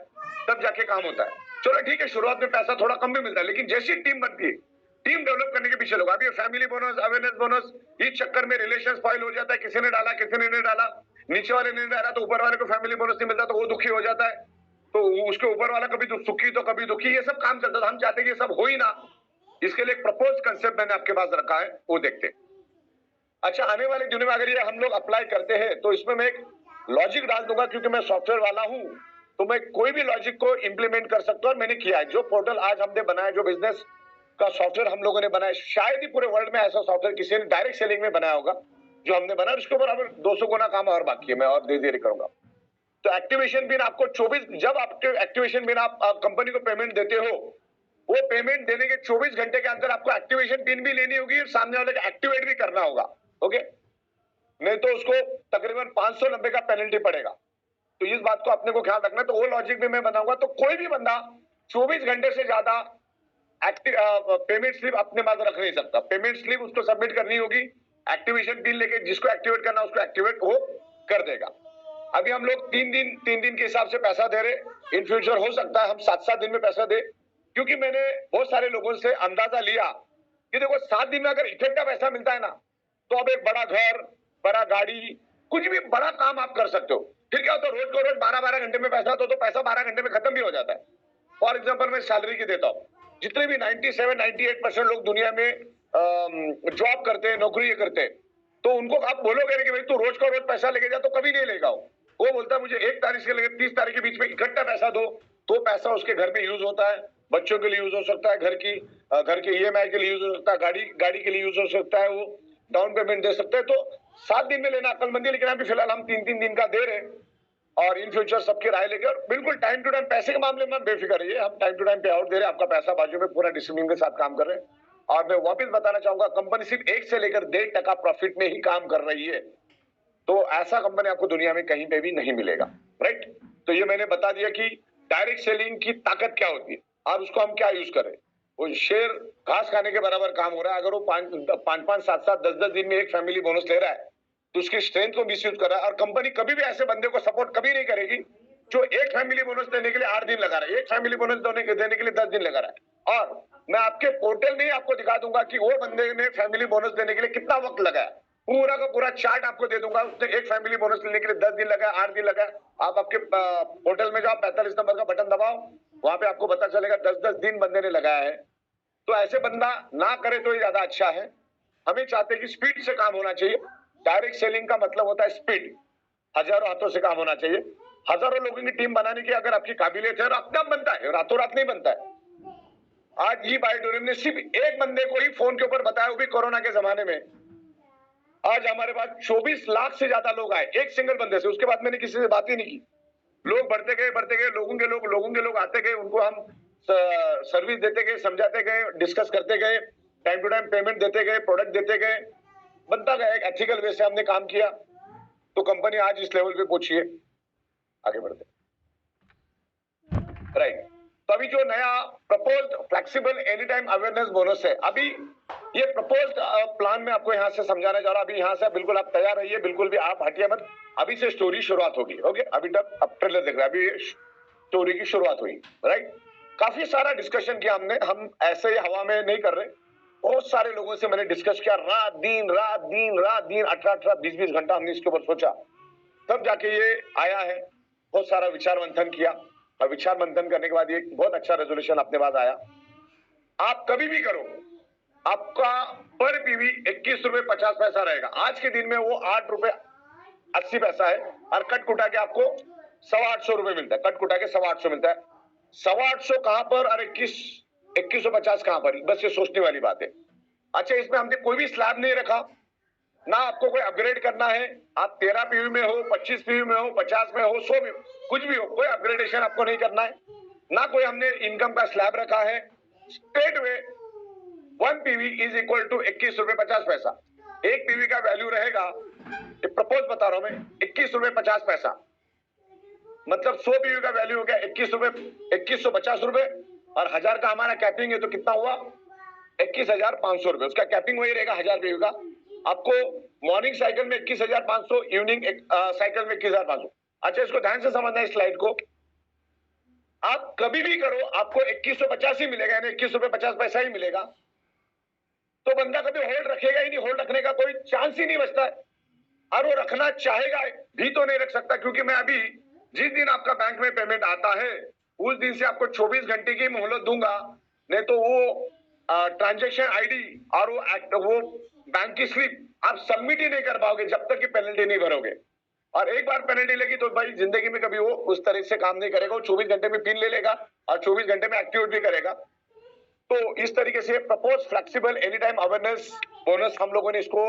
तब जाके काम होता है। चलो ठीक है, शुरुआत में पैसा थोड़ा कम भी मिलता है, लेकिन जैसी टीम बनती है, टीम डेवलप करने के पीछे लोग। अभी फैमिली बोनस, अवेयरनेस बोनस, इस चक्कर में रिलेशन स्पॉइल हो जाता है। किसी ने डाला, किसी ने नहीं डाला, नीचे वाले ने डाला तो ऊपर वाले को फैमिली बोनस नहीं मिलता, तो वो दुखी हो जाता है, तो उसके ऊपर वाला कभी सुखी तो कभी दुखी, ये सब काम चलता था। हम चाहते हैं कि ये सब हो ही ना, इसके लिए एक प्रपोज कंसेप्ट मैंने आपके पास रखा है, वो देखते हैं। अच्छा, आने वाले दिनों में अगर ये हम लोग अप्लाई करते हैं तो इसमें मैं एक लॉजिक डाल दूंगा, क्योंकि मैं सॉफ्टवेयर वाला हूं, तो मैं कोई भी लॉजिक को इंप्लीमेंट कर सकता हूं, और मैंने किया है। जो पोर्टल आज हमने बनाया, जो बिजनेस का सॉफ्टवेयर हम लोगों ने बनाया, शायद ही पूरे वर्ल्ड में ऐसा सॉफ्टवेयर किसी ने डायरेक्ट सेलिंग में बनाया होगा जो हमने बनाया। उसके ऊपर अब 200 गुना काम और बाकी है, मैं और धीरे धीरे करूंगा। तो एक्टिवेशन बिन आपको 24, जब आपके एक्टिवेशन बिन आप कंपनी को पेमेंट देते हो वो पेमेंट देने के 24 घंटे के अंदर आपको एक्टिवेशन पिन भी लेनी होगी और सामने वाले को एक्टिवेट भी करना होगा। ओके, नहीं तो उसको तकरीबन 590 का पेनल्टी पड़ेगा। तो इस बात को अपने को ख्याल रखना। तो वो लॉजिक भी मैं बनाऊंगा। तो कोई भी बंदा 24 घंटे से ज्यादा पेमेंट स्लिप अपने पास रख नहीं सकता। पेमेंट स्लिप उसको सबमिट करनी होगी, एक्टिवेशन पिन लेके जिसको एक्टिवेट करना उसको एक्टिवेट वो कर देगा। अभी हम लोग 3 दिन के हिसाब से पैसा दे रहे। इन फ्यूचर हो सकता है हम 7 दिन में पैसा दे, क्योंकि मैंने बहुत सारे लोगों से अंदाजा लिया कि देखो 7 दिन में अगर इकट्ठा पैसा मिलता है ना, तो अब एक बड़ा घर, बड़ा गाड़ी, कुछ भी बड़ा काम आप कर सकते हो। फिर क्या होता है, रोज को रोज 12 घंटे में पैसा तो पैसा 12 घंटे में खत्म भी हो जाता है। फॉर एग्जाम्पल मैं सैलरी की देता हूँ। जितने भी 97-98% लोग दुनिया में जॉब करते हैं, नौकरी करते हैं, तो उनको आप बोलोगे ना कि भाई तू रोज का रोज पैसा लेके जा, तो कभी नहीं लेगा। वो बोलता है मुझे 1 तारीख से लेकर 30 तारीख के बीच में इकट्ठा पैसा दो, तो पैसा उसके घर में यूज होता है, बच्चों के लिए यूज हो सकता है, घर के EMI के लिए यूज हो सकता है, गाड़ी के लिए यूज हो सकता है, वो डाउन पेमेंट दे सकते हैं। तो 7 दिन में लेना अक्लमंदी है, लेकिन अभी फिलहाल हम 3 दिन का दे रहे हैं। और इन फ्यूचर सबकी राय लेकर बिल्कुल टाइम टू टाइम, पैसे के मामले में बेफिक्र रहिए, हम time to time pay out दे रहे हैं। आपका पैसा बाजू में पूरा डिसिप्लिन के साथ काम कर रहे हैं। और मैं वापस बताना चाहूंगा, कंपनी सिर्फ 1 से लेकर 1.5% प्रॉफिट में ही काम कर रही है। तो ऐसा कंपनी आपको दुनिया में कहीं पे भी नहीं मिलेगा, राइट। तो ये मैंने बता दिया कि डायरेक्ट सेलिंग की ताकत क्या होती है और उसको हम क्या यूज करें। वो शेर घास खाने के बराबर काम हो रहा है। अगर वो 5-5, 7-7, 10-10 दिन में एक फैमिली बोनस ले रहा है, तो उसकी स्ट्रेंथ को मिसयूज कर रहा है। और कंपनी कभी भी ऐसे बंदे को सपोर्ट कभी नहीं करेगी जो एक फैमिली बोनस देने के लिए 8 दिन लगा रहा है, एक फैमिली बोनस देने के लिए 10 दिन लगा रहा है। और मैं आपके पोर्टल में ही आपको दिखा दूंगा कि वो बंदे ने फैमिली बोनस देने के लिए कितना वक्त लगाया। पूरा का पूरा चार्ट आपको दे दूंगा। उसने एक फैमिली बोनस लेने के लिए 10 दिन लगाया, 8 दिन लगाया। आप आपके पोर्टल में जाओ, 45 नंबर का बटन दबाओ, वहां पे आपको पता चलेगा 10-10 दिन बंदे ने लगाया है। तो ऐसे बंदा ना करे तो ही ज्यादा अच्छा है। हमें चाहते हैं कि स्पीड से काम होना चाहिए। डायरेक्ट सेलिंग का मतलब होता है स्पीड। हजारों हाथों से काम होना चाहिए। हजारों लोगों की टीम बनाने की अगर आपकी काबिलियत है, और अपने आप बनता है, रातों रात नहीं बनता है। आज ही बायोटोरियम ने सिर्फ एक बंदे को ही फोन के ऊपर बताया, वो भी कोरोना के जमाने में। आज हमारे पास 24 लाख से ज्यादा लोग आए एक सिंगल बंदे से। उसके बाद मैंने किसी से बात ही नहीं की। लोग बढ़ते गए, लोगों के लोग आते गए, उनको हम सर्विस देते गए, समझाते गए, डिस्कस करते गए, टाइम टू टाइम पेमेंट देते गए, प्रोडक्ट देते गए, बनता गया। एक एथिकल वे से हमने काम किया, तो कंपनी आज इस लेवल पे पहुंची है। आगे बढ़ते, राइट। तो अभी जो नया proposed flexible any time awareness bonus है, अभी ये प्रपोज्ड प्लान में आपको यहाँ से समझाने जा रहा हूँ। अभी यहाँ से बिल्कुल आप तैयार रहिए, बिल्कुल भी आप हटिए मत। अभी से स्टोरी शुरुआत होगी। ओके, अभी तक अब ट्रेलर देख रहे हैं, अभी स्टोरी की शुरुआत हुई, राइट। काफी सारा डिस्कशन किया हमने, हम ऐसे ही हवा में नहीं कर रहे। बहुत सारे लोगों से मैंने डिस्कस किया, रात दिन 18-18, 20-20 घंटा हमने इसके ऊपर सोचा, तब जाके ये आया है। बहुत सारा विचार मंथन किया, और विचार मंथन करने के बाद ये बहुत अच्छा रेजोल्यूशन अपने पास आया। आप कभी भी करो, आपका पर पीवी 21 रुपए 50 पैसा रहेगा। आज के दिन में वो 8 रुपए 80 पैसा है, और कट कुटा के आपको 825 रुपए मिलता है। कट कुटा के 825 मिलता है। 825 कहां पर और 2150 कहां पर, बस ये सोचने वाली बात है। अच्छा, इसमें हमने कोई भी स्लैब नहीं रखा ना, आपको कोई अपग्रेड करना है। आप 13 पीवी में हो, 25 पीवी में हो, 50 में हो, 100 में, कुछ भी हो, कोई अपग्रेडेशन आपको नहीं करना है। ना कोई हमने इनकम का स्लैब रखा है। Straight way 1 PV is equal to 21 रुपए 50 पैसा। एक पीवी का वैल्यू रहेगा, प्रपोज बता रहा हूं मैं, 21 रुपए 50 पैसा। मतलब 100 पीवी का वैल्यू हो गया 2150 रुपए, और 1000 का हमारा कैपिंग है, तो कितना हुआ 21,500 रुपए। उसका कैपिंग वही रहेगा 1000 पीवी का। आपको मॉर्निंग साइकिल में 21,500, इवनिंग साइकिल में 21,500। अच्छा, इसको ध्यान से समझना है इस स्लाइड को। आप कभी भी करो, आपको 2150 ही मिलेगा, यानी 21 रुपए 50 पैसा ही मिलेगा। तो बंदा कभी होल्ड रखेगा ही नहीं, होल्ड रखने का कोई चांस ही नहीं बचता है। और वो रखना चाहेगा भी तो नहीं रख सकता, क्योंकि मैं अभी जिस दिन आपका बैंक में पेमेंट आता है, उस दिन से आपको 24 घंटे की मोहलत दूंगा। नहीं तो वो ट्रांजैक्शन आईडी और वो बैंक की स्लिप आप सबमिट ही नहीं कर पाओगे जब तक कि पेनल्टी नहीं भरोगे। और एक बार पेनल्टी लगी तो भाई जिंदगी में कभी वो उस तरह से काम नहीं करेगा। वो 24 घंटे में पिन ले लेगा और 24 घंटे में एक्टिवेट भी करेगा। तो इस तरीके से propose flexible any time awareness bonus हम लोगों ने इसको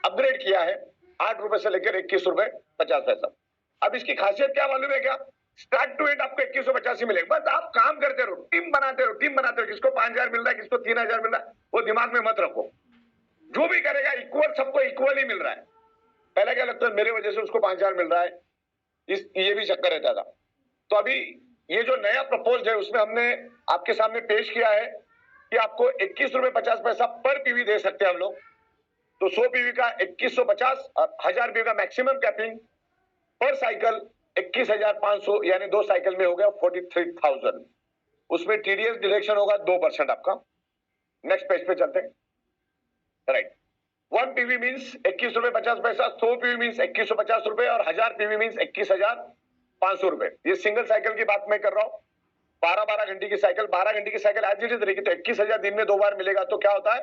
अपग्रेड किया है, 8 रुपए से लेकर 21 रुपए 50 पैसा। अब इसकी खासियत क्या मालूम है क्या? स्टार्ट टू एंड आपको 2150 ही मिलेगा। बस आप काम करते रहो, टीम बनाते रहो, किसको 5000 मिल रहा है, किसको 3000 मिल रहा है, वो दिमाग में मत रखो। जो भी करेगा इक्वल, सबको इक्वल ही मिल रहा है। पहले क्या लगता है मेरे वजह से उसको 5000 मिल रहा है, ये भी चक्कर रहता था। तो अभी ये जो नया प्रपोज है उसमें हमने आपके सामने पेश किया है कि आपको 21 रुपए 50 पैसा पर पीवी दे सकते हैं हम लोग। तो 100 पीवी का 2150 और 1000 पीवी का मैक्सिमम कैपिंग पर साइकिल 21,500, यानी 2 साइकिल में हो गया 43,000। उसमें टीडीएस डिडक्शन होगा 2% आपका। नेक्स्ट पेज पे चलते हैं। राइट, 1 पीवी मींस 21 रुपए 50 पैसा, 100 पीवी मींस 2150 रुपए और 1000 पीवी मींस 21,500 रुपए। ये सिंगल साइकिल की बात मैं कर रहा हूं। 12 घंटे की साइकिल, 12 घंटे की साइकिल एज इट इज रहेगी तो 21,000 दिन में 2 बार मिलेगा तो क्या होता है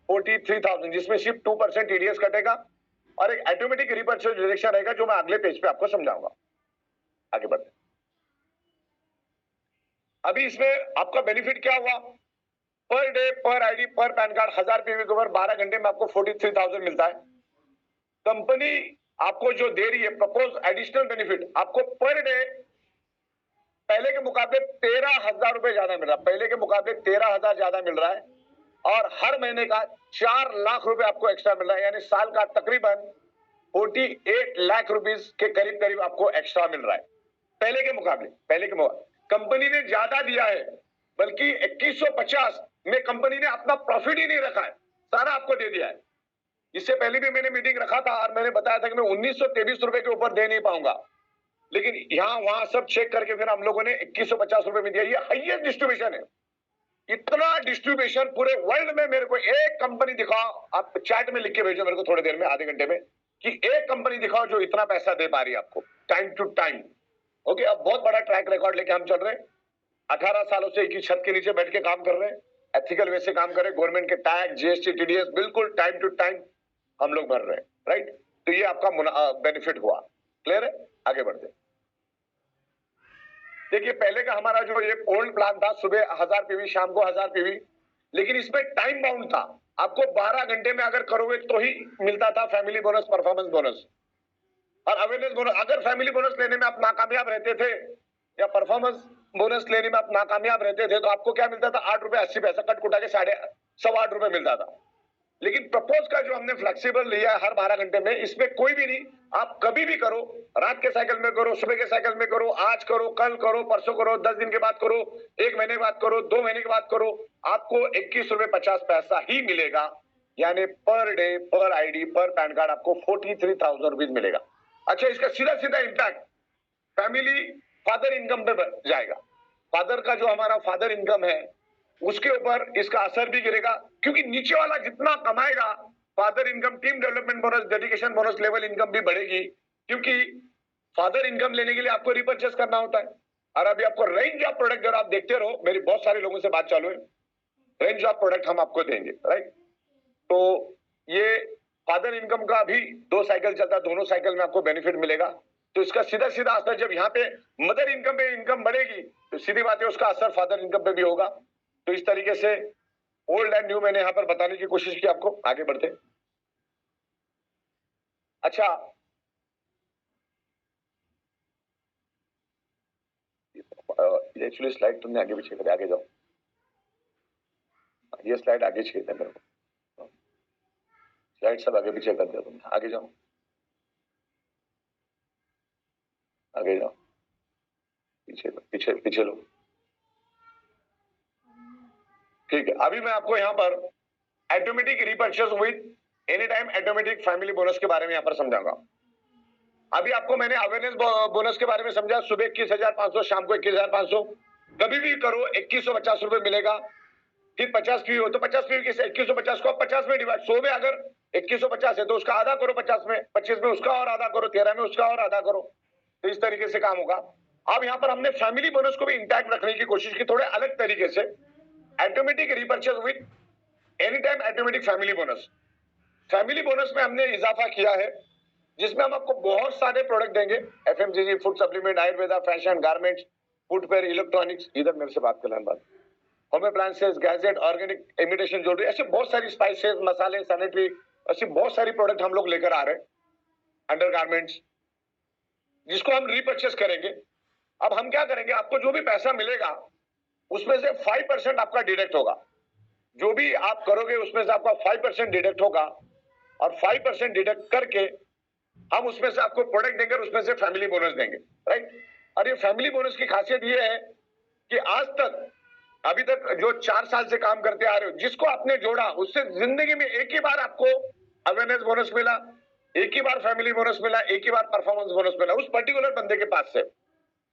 43,000, जिसमें सिर्फ 2% टीडीएस कटेगा और एक ऑटोमेटिक रिपर्चेज डिडक्शन रहेगा जो मैं अगले पेज पे आपको समझाऊंगा। आगे बढ़ते। अभी इसमें आपका बेनिफिट क्या हुआ, पर डे पर आईडी पर पैन कार्ड 1000 पीवी के ऊपर 12 घंटे में आपको 43,000 मिलता है। कंपनी आपको जो दे रही है प्रपोज एडिशनल बेनिफिट, आपको पर डे पहले के मुकाबले 13,000 रुपए ज्यादा मिल रहा है, पहले के मुकाबले 13,000 ज्यादा मिल रहा है और हर महीने का 4 लाख रुपए आपको एक्स्ट्रा मिल रहा है, यानी साल का तकरीबन 48 लाख रुपीस के करीब करीब आपको एक्स्ट्रा मिल रहा है पहले के मुकाबले। कंपनी ने ज्यादा दिया है, बल्कि 2150 में कंपनी ने अपना प्रॉफिट ही नहीं रखा है, सारा आपको दे दिया है। इससे पहले भी मैंने मीटिंग रखा था और मैंने बताया था कि मैं 1923 रुपए के ऊपर दे नहीं पाऊंगा, लेकिन यहां वहां सब चेक करके फिर हम लोगों ने 2150 रुपए में दिया। ये हाईएस्ट डिस्ट्रीब्यूशन है। इतना डिस्ट्रीब्यूशन पूरे वर्ल्ड में मेरे को एक कंपनी दिखाओ, आप चैट में लिख के भेजो मेरे को थोड़ी देर में, आधे घंटे में, कि एक कंपनी दिखाओ जो इतना पैसा दे पा रही है आपको टाइम टू टाइम। ओके, अब बहुत बड़ा ट्रैक रिकॉर्ड लेके हम चल रहे हैं। 18 सालों से एक ही छत के नीचे बैठ के काम कर रहे हैं, एथिकल वे से काम कर रहे हैं, गवर्नमेंट के टैक्स जीएसटी टीडीएस बिल्कुल टाइम टू टाइम हम लोग भर रहे हैं। राइट, तो ये आपका बेनिफिट हुआ। क्लियर है? आगे बढ़ते। देखिए, पहले का हमारा जो ये ओल्ड प्लान था, सुबह 1000 पीवी, शाम को 1000 पीवी, लेकिन इसमें टाइम बाउंड था। आपको 12 घंटे में अगर करोगे तो ही मिलता था फैमिली बोनस, परफॉर्मेंस बोनस और अवेयरनेस बोनस। अगर फैमिली बोनस लेने में आप नाकामयाब रहते थे या परफॉर्मेंस बोनस लेने में आप नाकामयाब रहते थे तो आपको क्या मिलता था 8 रुपए 80 पैसा, कट कुटा के 8.25 रुपए मिलता था। लेकिन प्रपोज का जो हमने फ्लेक्सिबल लिया है हर 12 घंटे में, इसमें कोई भी नहीं, आप कभी भी करो, रात के साइकिल में करो, सुबह के साइकिल में करो, आज करो, कल करो, परसों करो, 10 दिन के बाद करो, 1 महीने के बाद करो, 2 महीने के बाद करो, आपको 21 रुपए 50 पैसा ही मिलेगा। यानी पर डे पर आईडी पर पैन कार्ड आपको 43,000 रुपीज मिलेगा। अच्छा, इसका सीधा सीधा इम्पैक्ट फैमिली फादर इनकम पे जाएगा। फादर का जो हमारा फादर इनकम है उसके ऊपर इसका असर भी गिरेगा, क्योंकि नीचे वाला जितना कमाएगा, father income, team development bonus, dedication bonus, level income भी बढ़ेगी, क्योंकि फादर इनकम लेने के लिए आपको रिपर्चेस करना होता है। और अभी आपको रेंज ऑफ प्रोडक्ट अगर आप देखते रहो, मेरी बहुत सारे लोगों से बात चालू है, रेंज ऑफ प्रोडक्ट हम आपको देंगे। राइट, तो ये फादर इनकम का भी 2 साइकिल चलता है, दोनों साइकिल में आपको बेनिफिट मिलेगा। तो इसका सीधा सीधा असर, जब यहाँ पे मदर इनकम पे इनकम बढ़ेगी तो सीधी बात है उसका असर फादर इनकम पे भी होगा। तो इस तरीके से ओल्ड एंड न्यू मैंने यहाँ पर बताने की कोशिश की आपको। आगे बढ़ते। अच्छा, एक्चुअली स्लाइड तुमने आगे पीछे कर, आगे जाओ, ये स्लाइड आगे चाहिए था मेरे को, स्लाइड सब आगे पीछे कर दिया तुमने, आगे जाओ, आगे जाओ, पीछे पीछे पीछे लो। ठीक है, अभी मैं आपको यहाँ पर automatic repurchase with any time automatic family bonus के बारे में यहाँ पर समझाऊंगा। अभी आपको मैंने अवेयरनेस बोनस के बारे में समझा, सुबह 21,500, शाम को 21,500, कभी भी करो 2150 रुपए मिलेगा। फिर 50 पीवी हो तो 50 पीवी कैसे, 2150 को 50 में डिवाइड, 100 में अगर 2150 है तो उसका आधा करो 50 में, 25 में उसका और आधा करो, 13 में उसका और आधा करो। तो इस तरीके से काम होगा। अब यहाँ पर हमने फैमिली बोनस को भी इंटैक्ट रखने की कोशिश की, थोड़े अलग तरीके से। Automatic repurchase with any time automatic family bonus. Family bonus में हमने इजाफा किया है, जिसमें हम आपको बहुत सारे प्रोडक्ट देंगे, FMCG, food supplement, Ayurveda, fashion, garments, footwear, electronics, इधर मेरे से बात कर लेना बात, home appliances, gadget, organic, imitation jewellery, ऐसे बहुत सारी स्पाइसेस, मसाले, सैनिटरी, ऐसी बहुत सारी प्रोडक्ट हम लोग लेकर आ रहे हैं, अंडर गारमेंट्स, जिसको हम रीपर्चेस करेंगे। अब हम क्या करेंगे, आपको जो भी पैसा मिलेगा उसमें से 5% आपका डिडक्ट होगा। जो भी आप करोगे उसमें से आपका 5% डिडक्ट होगा, और 5% डिडक्ट करके हम उसमें से आपको प्रोडक्ट देंगे और उसमें से फैमिली बोनस देंगे, राइट। और ये फैमिली बोनस की खासियत ये है कि आज तक, अभी तक जो 4 साल से काम करते आ रहे हो, जिसको आपने जोड़ा उससे जिंदगी में एक ही बार आपको अवेयरनेस बोनस मिला, एक ही बार फैमिली बोनस मिला, एक ही बार परफॉर्मेंस बोनस मिला उस पर्टिकुलर बंदे के पास से।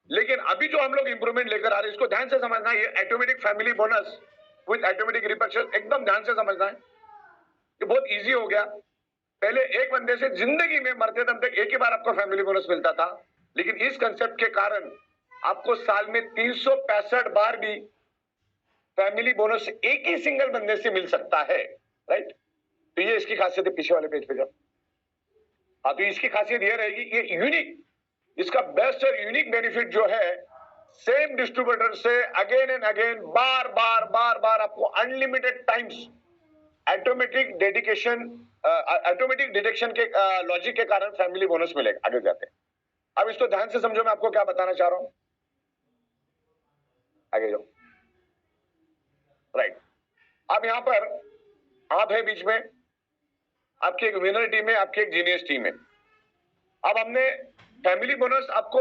लेकिन अभी जो हम लोग इंप्रूवमेंट लेकर आ रहे हैं, इसको ध्यान से समझना है, ये automatic family bonus with automatic repurchase, एकदम ध्यान से समझना है, ये बहुत इजी हो गया। पहले एक बंदे से जिंदगी में मरते दम तक एक ही बार आपको फैमिली बोनस मिलता था, लेकिन इस कंसेप्ट के कारण आपको साल में 365 बार भी फैमिली बोनस एक ही सिंगल बंदे से मिल सकता है, राइट। तो ये इसकी खासियत है। पीछे वाले पेज पे जाओ। हाँ, तो इसकी खासियत ये रहेगी, ये यूनिक, इसका बेस्ट और यूनिक बेनिफिट जो है, सेम डिस्ट्रीब्यूटर से अगेन एंड अगेन बार बार बार बार आपको अनलिमिटेड टाइम्स ऑटोमेटिक डिडक्शन के लॉजिक के कारण फैमिली बोनस मिलेगा आगे जाते हैं। अब इसको ध्यान से समझो, मैं आपको क्या बताना चाह रहा हूं, आगे जाओ, राइट। अब यहां पर आप है बीच में, आपकी एक विनर टीम है, आपकी एक जीनियस टीम है। अब हमने फैमिली बोनस आपको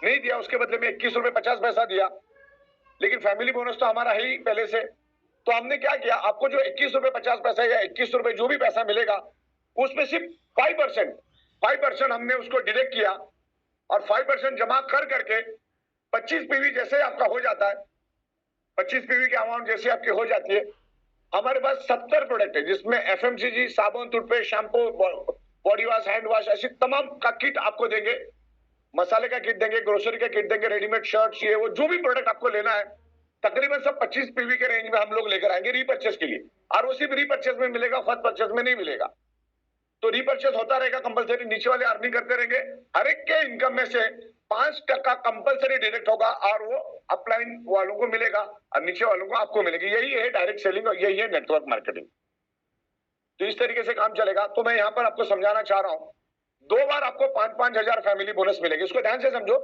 नहीं दिया, उसके बदले में 21 रुपए 50 पैसा दिया, लेकिन फैमिली बोनस तो हमारा है ही पहले से। तो हमने क्या किया, आपको जो 21 रुपए 50 पैसा या 21 रुपए जो भी पैसा मिलेगा, उसमें सिर्फ 5% हमने उसको डिडक्ट किया, और 5% जमा कर करके 25 पीवी जैसे आपका हो जाता है, 25 पीवी की अमाउंट जैसे आपकी हो जाती है, हमारे पास 70 प्रोडक्ट है, जिसमें एफएमसीजी, साबुन, toothpaste, shampoo, body wash, hand wash, ऐसी तमाम का किट आपको देंगे, मसाले का किट देंगे, ग्रोसरी का किट देंगे, रेडीमेड शर्ट, ये वो जो भी प्रोडक्ट आपको लेना है, तकरीबन सब 25 पीवी के रेंज में हम लोग लेकर आएंगे रीपर्चेस के लिए। और वो सिर्फ रीपर्चेस में मिलेगा, फर्स्ट परचेस में नहीं मिलेगा। तो रीपर्चेस होता रहेगा कंपलसरी, नीचे वाले अर्निंग करते रहेंगे, हर एक के इनकम में से 5% कंपलसरी डिडक्ट होगा, और वो अपलाइन वालों को मिलेगा और नीचे वालों को आपको मिलेगी। यही है डायरेक्ट सेलिंग और यही है नेटवर्क मार्केटिंग। तो इस तरीके से काम चलेगा। तो मैं यहां पर आपको समझाना चाह रहा हूं, 2 बार आपको 5-5 हजार फैमिली बोनस मिलेगी, इसको ध्यान से समझो।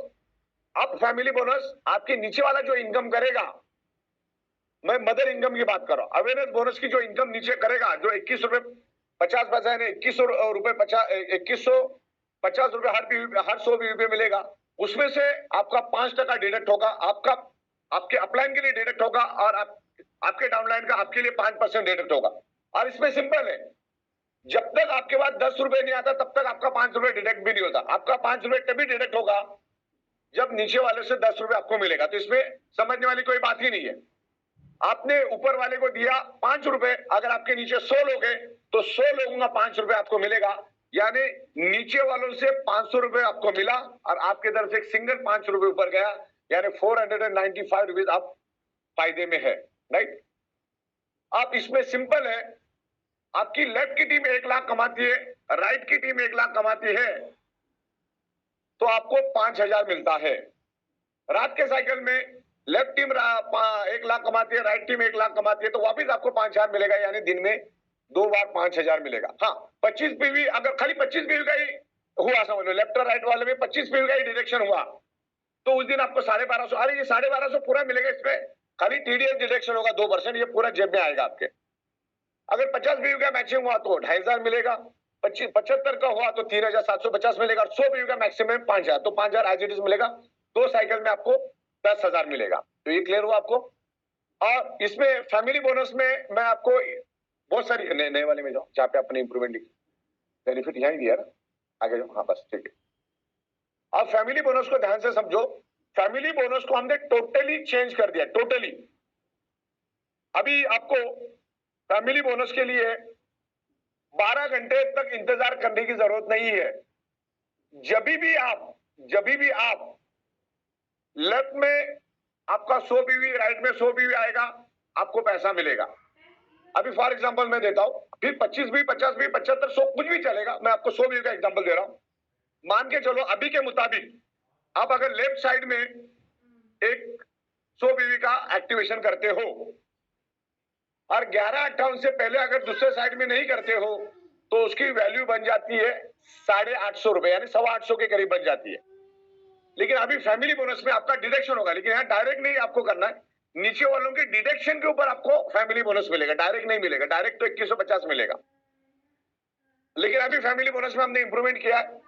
अब फैमिली बोनस आपके नीचे वाला जो इनकम करेगा, मैं मदर इनकम की बात कर रहा हूं, अवेयरनेस बोनस की जो इनकम नीचे करेगा, जो 21 रुपए 50 पैसा है, 2100 रुपए 2150 रुपए हर 100 पीवी पे मिलेगा, उसमें से आपका 5% डिडक्ट होगा, आपके अपलाइन के लिए डिडक्ट होगा, और आपके डाउनलाइन का आपके लिए 5% डिडक्ट होगा। और इसमें सिंपल है, जब तक आपके पास 10 रुपए नहीं आता तब तक आपका 5 रुपए डिडक्ट भी नहीं होता। आपका 5 रुपए तभी डिडक्ट होगा जब नीचे वाले से 10 रुपए आपको मिलेगा। तो इसमें समझने वाली कोई बात ही नहीं है। आपने ऊपर वाले को दिया 5 रुपए, अगर आपके नीचे 100 लोग हैं तो 100 लोगों का 5 रुपए आपको मिलेगा, यानी नीचे वालों से 500 रुपए आपको मिला और आपके तरफ से एक सिंगल 5 रुपए ऊपर गया, यानी 495 रुपीज आप फायदे में है, राइट। आप इसमें सिंपल है, आपकी लेफ्ट की टीम 1 लाख कमाती है, राइट की टीम 1 लाख कमाती है, तो आपको 5000 मिलता है। रात के साइकिल में लेफ्ट टीम 1 लाख कमाती है, राइट टीम 1 लाख कमाती है, तो वापिस आपको 5000 मिलेगा, यानी दिन में 2 बार 5000 मिलेगा। हाँ, 25 पीवी, अगर खाली 25 पीवी का ही हुआ, समझ लो लेफ्ट और राइट वाले में 25 पीवी का ही डिडक्शन हुआ, तो उस दिन आपको 1250, अरे ये 1250 पूरा मिलेगा, इसमें खाली टीडीएस डिडक्शन होगा 2%, ये पूरा जेब में आएगा आपके। अगर 50 पीवी का मैक्सिमम हुआ तो 2500 मिलेगा, 75 का हुआ तो 3750 मिलेगा, और 100 पीवी का मैक्सिमम 5000, तो 5000 एज इट इज मिलेगा। 2 साइकिल में आपको 10,000 मिलेगा। तो ये क्लियर हुआ आपको। और इसमें फैमिली बोनस में मैं आपको बहुत सारी, नए वाले में जाओ जहाँ पे अपनी इंप्रूवमेंट लिखी, बेनिफिट यहाँ ही दिया ना, आगे जाओ, हाँ बस ठीक है। अब फैमिली बोनस को ध्यान से समझो, फैमिली बोनस को हमने टोटली चेंज कर दिया, टोटली। अभी आपको फैमिली बोनस के लिए 12 घंटे तक इंतजार करने की जरूरत नहीं है। जब भी आप लेफ्ट में आपका 100 पीवी, राइट में 100 पीवी आएगा, आपको पैसा मिलेगा। अभी फॉर एग्जांपल मैं देता हूं, फिर 25 भी, 50 भी, 75, 100 कुछ भी चलेगा। मैं आपको 100 पीवी का एग्जांपल दे रहा हूं। मान के चलो अभी के मुताबिक आप अगर लेफ्ट साइड में एक 100 पीवी का एक्टिवेशन करते हो और 11:58 से पहले अगर दूसरे साइड में नहीं करते हो, तो उसकी वैल्यू बन जाती है 850 रुपए, यानी 825 के करीब बन जाती है। लेकिन अभी फैमिली बोनस में आपका डिडक्शन होगा, लेकिन यहाँ डायरेक्ट नहीं आपको करना है, नीचे वालों के डिडक्शन के ऊपर आपको फैमिली बोनस मिलेगा, डायरेक्ट नहीं मिलेगा। डायरेक्ट तो 2150 मिलेगा, लेकिन अभी फैमिली बोनस में हमने इंप्रूवमेंट किया है,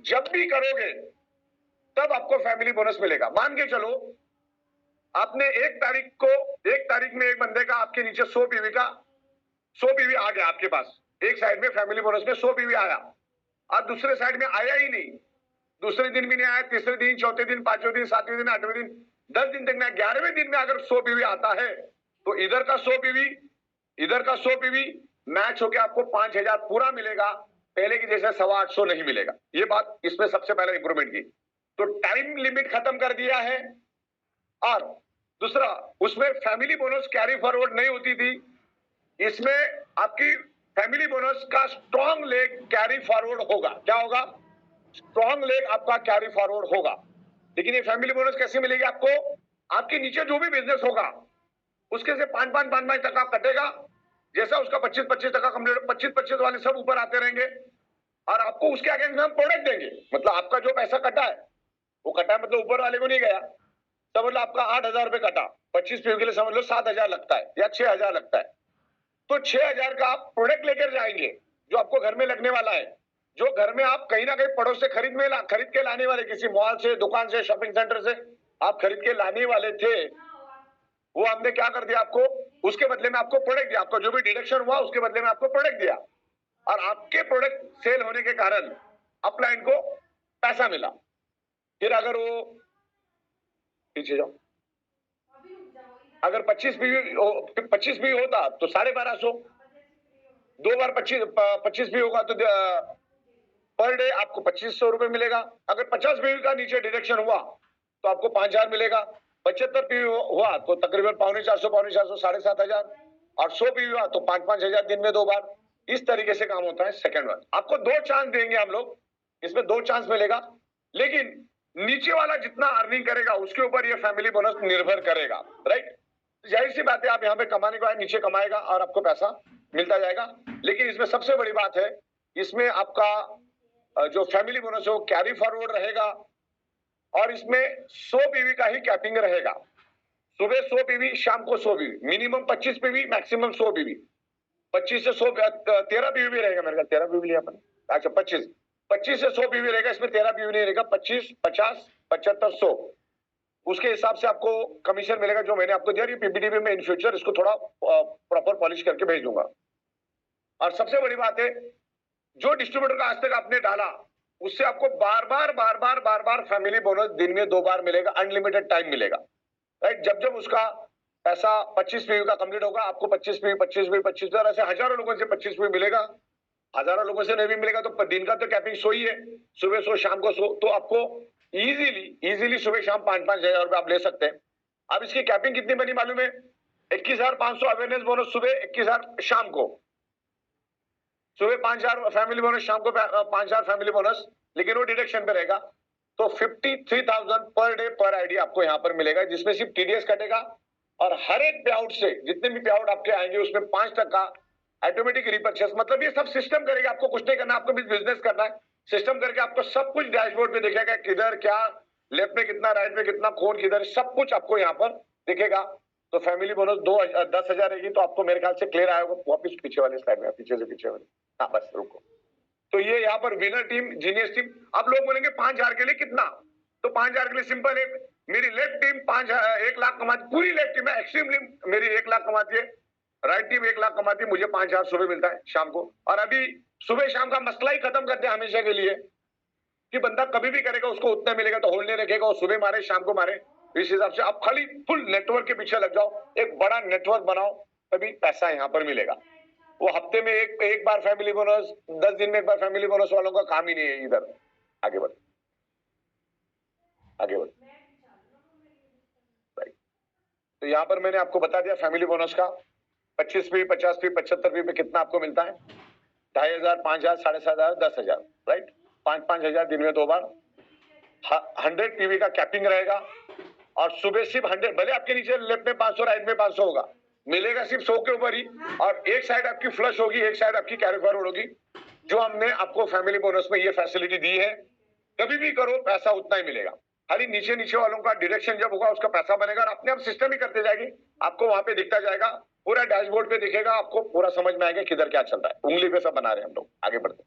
जब भी करोगे तब आपको फैमिली बोनस मिलेगा। मान के चलो आपने 1 तारीख में एक बंदे का आपके नीचे 100 पीवी आ गया आपके पास, एक साइड में फैमिली बोनस में 100 पीवी आया, और दूसरे साइड में आया ही नहीं, दूसरे दिन भी नहीं आया, तीसरे दिन, चौथे दिन, पांचवें दिन, सातवें दिन, आठवें दिन, 10 दिन तक, 11वें दिन में अगर 100 पीवी आता है तो इधर का 100 पीवी, इधर का 100 पीवी मैच होकर आपको 5000 पूरा मिलेगा, पहले की जैसे 825 नहीं मिलेगा। ये बात इसमें सबसे पहले इंप्रूवमेंट की। तो टाइम लिमिट खत्म कर दिया है, और दूसरा उसमें फैमिली बोनस कैरी फॉरवर्ड नहीं होती थी, इसमें आपकी फैमिली बोनस का स्ट्रॉन्ग लेग कैरी फॉरवर्ड होगा। क्या होगा? स्ट्रॉन्ग लेग आपका कैरी फॉरवर्ड होगा। लेकिन ये फैमिली बोनस कैसे मिलेगी आपको? आपके नीचे जो भी बिजनेस होगा उसके से 5-5 टका कटेगा, जैसा उसका 25% कंप्लीट, 25% वाले सब ऊपर आते रहेंगे, और आपको उसके अगेंस्ट में हम प्रोडक्ट देंगे। मतलब आपका जो पैसा कटा है वो कटा है, मतलब ऊपर वाले को नहीं गया, समझ लो आपका 8000 रुपए कटा, 25 पीवी के लिए समझ लो 7000 लगता है या 6000 लगता है, तो 6000 का आप प्रोडक्ट लेकर जाएंगे जो आपको घर में लगने वाला है, जो घर में आप कहीं ना कहीं पड़ोस से खरीद के लाने वाले, किसी मॉल से, दुकान से, शॉपिंग सेंटर से आप खरीद के लाने वाले थे, वो हमने क्या कर दिया आपको, उसके बदले में आपको प्रोडक्ट दिया। आपका जो भी डिडक्शन हुआ उसके बदले में आपको प्रोडक्ट दिया, और आपके प्रोडक्ट सेल होने के कारण अपलाइन को पैसा मिला। फिर अगर वो पीछे जाओ, अगर 25 पीवी होता तो 1250, 2 बार 25 पीवी होगा तो पर डे आपको 2500 रुपए मिलेगा। अगर 50 पीवी का नीचे डिडक्शन हुआ तो आपको 5000 मिलेगा। 75 पीवी हुआ तो तकरीबन 450, 7500, 7500, और 100 पीवी हुआ तो 5-5000 दिन में 2 बार। इस तरीके से काम होता है। सेकंड वन आपको 2 चांस देंगे हम लोग, इसमें 2 चांस मिलेगा, लेकिन नीचे वाला जितना अर्निंग करेगा उसके ऊपर ये फैमिली बोनस निर्भर करेगा, राइट। जाहिर सी बात है, आप यहाँ पे कमाने को आए, नीचे कमाएगा और आपको पैसा मिलता जाएगा। लेकिन इसमें सबसे बड़ी बात है, इसमें आपका जो फैमिली बोनस है वो कैरी फॉरवर्ड रहेगा, और इसमें 100 पीवी का ही कैपिंग रहेगा। सुबह 100 पीवी, शाम को 100 PV, minimum 25 PV, maximum 100 PV. 25 से 100, 13 पीवी भी रहेगा मेरे ख्याल, 13 पीवी लिया अपन, अच्छा 25 से 100 पीवी रहेगा, इसमें 13 पीवी नहीं रहेगा। 25, 50, 75, 100 उसके हिसाब से आपको कमीशन मिलेगा, जो मैंने आपको दिया। ये पीपीटी में इन फ्यूचर इसको थोड़ा प्रॉपर पॉलिश करके भेज दूंगा। और सबसे बड़ी बात है, जो डिस्ट्रीब्यूटर का आज तक आपने डाला उससे आपको बार बार फैमिली बोनस दिन में 2 बार मिलेगा, अनलिमिटेड टाइम मिलेगा, राइट। जब उसका पैसा 25 पीवी का कंप्लीट होगा, आपको 25 पीवी, ऐसे हजारों लोगों से 25 पीवी मिलेगा। हजारों लोगों से नहीं भी मिलेगा तो दिन का तो कैपिंग 100 ही है, सुबह 100, शाम को 100, तो आपको इजीली सुबह शाम 5-5 हजार रुपए आप ले सकते हैं। अब इसकी कैपिंग कितनी बनी मालूम है? 21500 अवेयरनेस बोनस सुबह, 21000 शाम को। सुबह 5000 फैमिली बोनस, शाम को 5000 फैमिली बोनस, लेकिन वो डिडक्शन पे रहेगा। तो 53,000 पर डे पर आईडी आपको यहाँ पर मिलेगा, जिसमें सिर्फ टीडीएस कटेगा, और हर एक पे आउट से जितने भी पे आउट आपके आएंगे उसमें 5% ऑटोमेटिक रिपर्चेस। मतलब ये सब सिस्टम करेगा, आपको कुछ नहीं करना, आपको भी बिजनेस करना है। सिस्टम करके आपको सब कुछ डैशबोर्ड पे दिखेगा, किधर क्या, लेफ्ट में कितना, राइट में कितना, कौन किधर, सब कुछ आपको यहाँ पर दिखेगा। तो फैमिली बोनस 10,000 रहेगी, तो आपको मेरे ख्याल से क्लियर आएगा। वापिस पीछे वाले स्लाइड में, पीछे से पीछे वाले, हाँ बस रुको। तो ये यहाँ पर विनर टीम, जीनियस टीम। अब लोग बोलेंगे 5000 के लिए कितना, तो 5000 के लिए सिंपल है, मेरी लेफ्ट टीम 1 लाख कमाती, पूरी लेफ्ट टीम है, एक्सट्रीम टीम मेरी 1 लाख कमाती है, राइट टीम 1 लाख कमाती है, मुझे 5000 सुबह मिलता है, शाम को। और अभी सुबह शाम का मसला ही खत्म करते हैं हमेशा के लिए, कि बंदा कभी भी करेगा उसको उतना मिलेगा, तो होल्ड नहीं रखेगा, और सुबह मारे शाम को मारे। इस हिसाब से आप खाली फुल नेटवर्क के पीछे लग जाओ, एक बड़ा नेटवर्क बनाओ, तभी पैसा यहाँ पर मिलेगा। वो हफ्ते में एक बार फैमिली बोनस, 10 दिन में एक बार फैमिली बोनस वालों का काम ही नहीं है। इधर आगे बढ़, राइट। तो यहाँ पर मैंने आपको बता दिया फैमिली बोनस का 25 पी, 50 पी, 75 पी पे कितना आपको मिलता है, 2500, 5000, 7500, 10,000, राइट। 5-5 हजार दिन में 2 बार। 100 पीवी का कैपिंग रहेगा, और सुबह सिर्फ 100, भले आपके नीचे लेफ्ट में 500, राइट में 500 होगा, मिलेगा सिर्फ 100 के ऊपर ही, और एक साइड आपकी फ्लश होगी, एक साइड आपकी कैरी फॉरवर्ड होगी। जो हमने आपको फैमिली बोनस में ये फैसिलिटी दी है, कभी भी करो पैसा उतना ही मिलेगा। खाली नीचे नीचे वालों का डिडक्शन जब होगा उसका पैसा बनेगा और अपने आप सिस्टम ही करते जाएगी, आपको वहां पे दिखता जाएगा, पूरा डैशबोर्ड पे दिखेगा, आपको पूरा समझ में आएगा किधर क्या चल रहा है। उंगली पे सब बना रहे हैं हम लोग, आगे बढ़ते।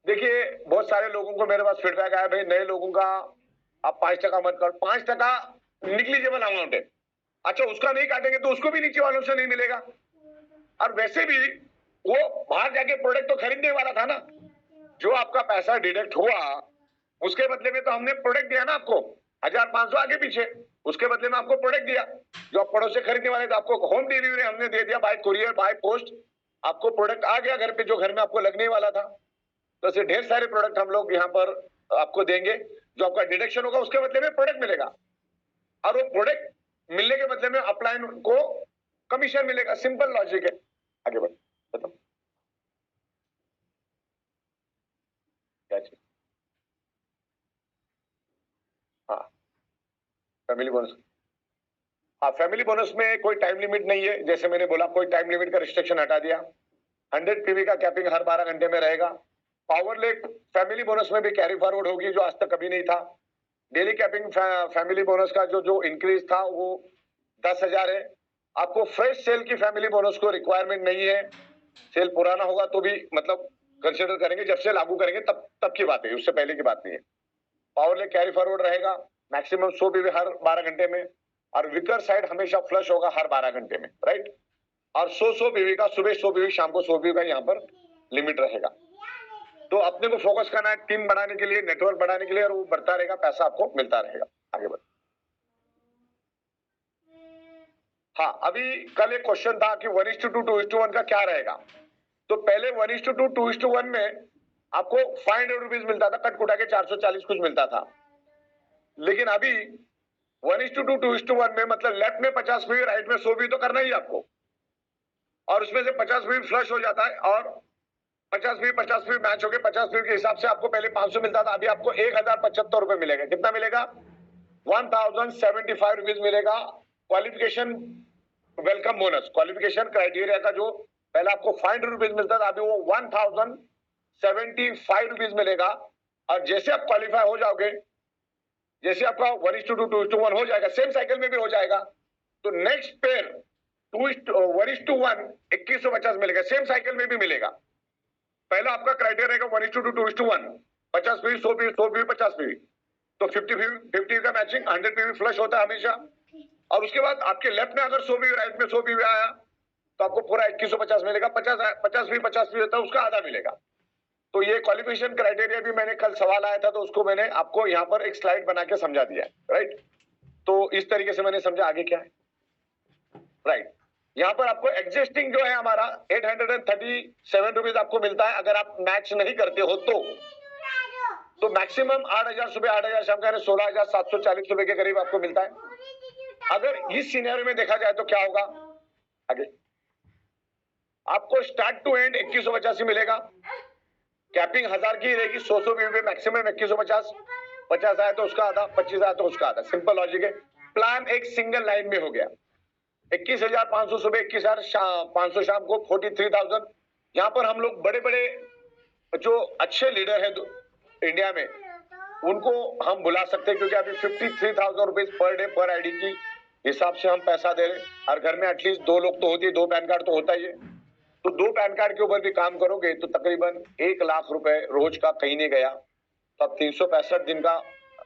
देखिए बहुत सारे लोगों को मेरे पास फीडबैक आया, भाई नए लोगों का आप 5% मत कर, 5% निग्लिजिबल अमाउंट है। अच्छा उसका नहीं काटेंगे तो उसको भी नीचे वालों से नहीं मिलेगा, और वैसे भी वो बाहर जाके प्रोडक्ट तो खरीदने वाला था ना, जो आपका पैसा डिडक्ट हुआ उसके बदले में तो हमने प्रोडक्ट दिया ना आपको 1500 आगे पीछे, उसके बदले में आपको प्रोडक्ट दिया। जो आप पड़ोस से खरीदने वाले थे आपको होम डिलीवरी हमने दे दिया, बाय कुरियर बाय पोस्ट आपको प्रोडक्ट आ गया घर पे जो घर में आपको लगने वाला था। तो ऐसे ढेर सारे प्रोडक्ट हम लोग यहाँ पर आपको देंगे, जो आपका डिडक्शन होगा उसके बदले में प्रोडक्ट मिलेगा, और वो प्रोडक्ट मिलने के बदले में अपलाइन को कमीशन मिलेगा। सिंपल लॉजिक है, आगे बढ़ बताओ क्या चीज। हाँ फैमिली बोनस, हाँ फैमिली बोनस में कोई टाइम लिमिट नहीं है, जैसे मैंने बोला कोई टाइम लिमिट का रिस्ट्रिक्शन हटा दिया। 100 पीवी का कैपिंग हर 12 घंटे में रहेगा। पावर लेक फैमिली बोनस में भी कैरी फॉरवर्ड होगी, जो आज तक कभी नहीं था। डेली कैपिंग फैमिली बोनस का जो इंक्रीज था वो 10,000 है। आपको फ्रेश सेल की फैमिली बोनस को रिक्वायरमेंट नहीं है, सेल पुराना होगा तो भी मतलब कंसिडर करेंगे, जब से लागू करेंगे तब की बात है, उससे पहले की बात नहीं है। पावर लेक कैरी फॉरवर्ड रहेगा, मैक्सिमम 100 पीवी हर 12 घंटे में, और विकर साइड हमेशा फ्लश होगा हर 12 घंटे में, राइट। और 100 पीवी का सुबह 100 पीवी शाम को 100 पीवी का यहाँ पर लिमिट रहेगा। तो अपने को फोकस करना है टीम बढ़ाने के लिए, नेटवर्क बढ़ाने के लिए, और वो बढ़ता रहेगा, पैसा आपको मिलता रहेगा। आगे बढ़। हाँ अभी कल एक क्वेश्चन था कि 1:2 2:1 का क्या रहेगा। तो पहले 1:2 2:1 में आपको 500 रुपीज मिलता था, कट कुटा के 440 कुछ मिलता था। लेकिन अभी 1:2 2:1 में मतलब लेफ्ट में 50 पीवी राइट में 100 पीवी तो करना ही आपको, और उसमें से 50 पीवी फ्लश हो जाता है, और 50 पीवी मैच हो गए। 50 पीवी के हिसाब से आपको पहले 500 मिलता था, अभी आपको 1075 रुपए मिलेगा। कितना मिलेगा? 1075 रुपीज मिलेगा। Qualification welcome bonus, qualification criteria का जो पहले आपको 500 रुपीज मिलता था, अभी वो 1075 रुपीज मिलेगा। और जैसे आप क्वालिफाई हो जाओगे, जैसे आपका 1:2 2:1 हो जाएगा, सेम साइकिल में भी हो जाएगा, तो नेक्स्ट पेयर 1:1 2150 मिलेगा, सेम साइकिल में भी मिलेगा। पहला आपका क्राइटेरिया रहेगा 1:2 2:1, 50 पीवी 100 पीवी 100 पीवी 50 पीवी, तो 50 का मैचिंग 100 पीवी फ्लश होता है हमेशा। और उसके बाद आपके लेफ्ट में अगर 100 पीवी राइट में 100 पीवी आया तो आपको पूरा 2150 मिलेगा। 50 पीवी होता है उसका आधा मिलेगा। तो ये क्वालिफिकेशन क्राइटेरिया भी मैंने कल सवाल आया था तो उसको मैंने आपको यहाँ पर एक स्लाइड बना के समझा दिया है, राइट। तो इस तरीके से मैंने समझा, आगे क्या है, राइट। यहाँ पर आपको एग्जिस्टिंग जो है हमारा 837 रुपीज आपको मिलता है अगर आप मैच नहीं करते हो तो मैक्सिमम 8,000 सुबह 8,000 शाम का 16,740 रुपए के करीब आपको मिलता है। अगर इस सिनेरियो में देखा जाए तो क्या होगा, आगे आपको स्टार्ट टू एंड 2185 मिलेगा। कैपिंग 1000 की रहेगी, 100 पीवी मैक्सिमम 2150, 50 आया तो उसका आधा, 25 आया तो उसका आधा। सिंपल लॉजिक है। प्लान एक सिंगल लाइन में हो गया। 21,500 सुबह, 21,500 शाम को, 43,000। यहाँ पर हम लोग बड़े बड़े जो अच्छे लीडर है इंडिया में उनको हम बुला सकते हैं, क्योंकि अभी 53,000 रुपीज पर डे पर आईडी की हिसाब से हम पैसा दे रहे हैं। हर घर में एटलीस्ट 2 लोग तो होती है, 2 पैन कार्ड तो होता ही है। तो 2 पैन कार्ड के ऊपर भी काम करोगे तो तकरीबन 1 लाख रुपए रोज का कहीं नहीं गया, तो अब 365 दिन का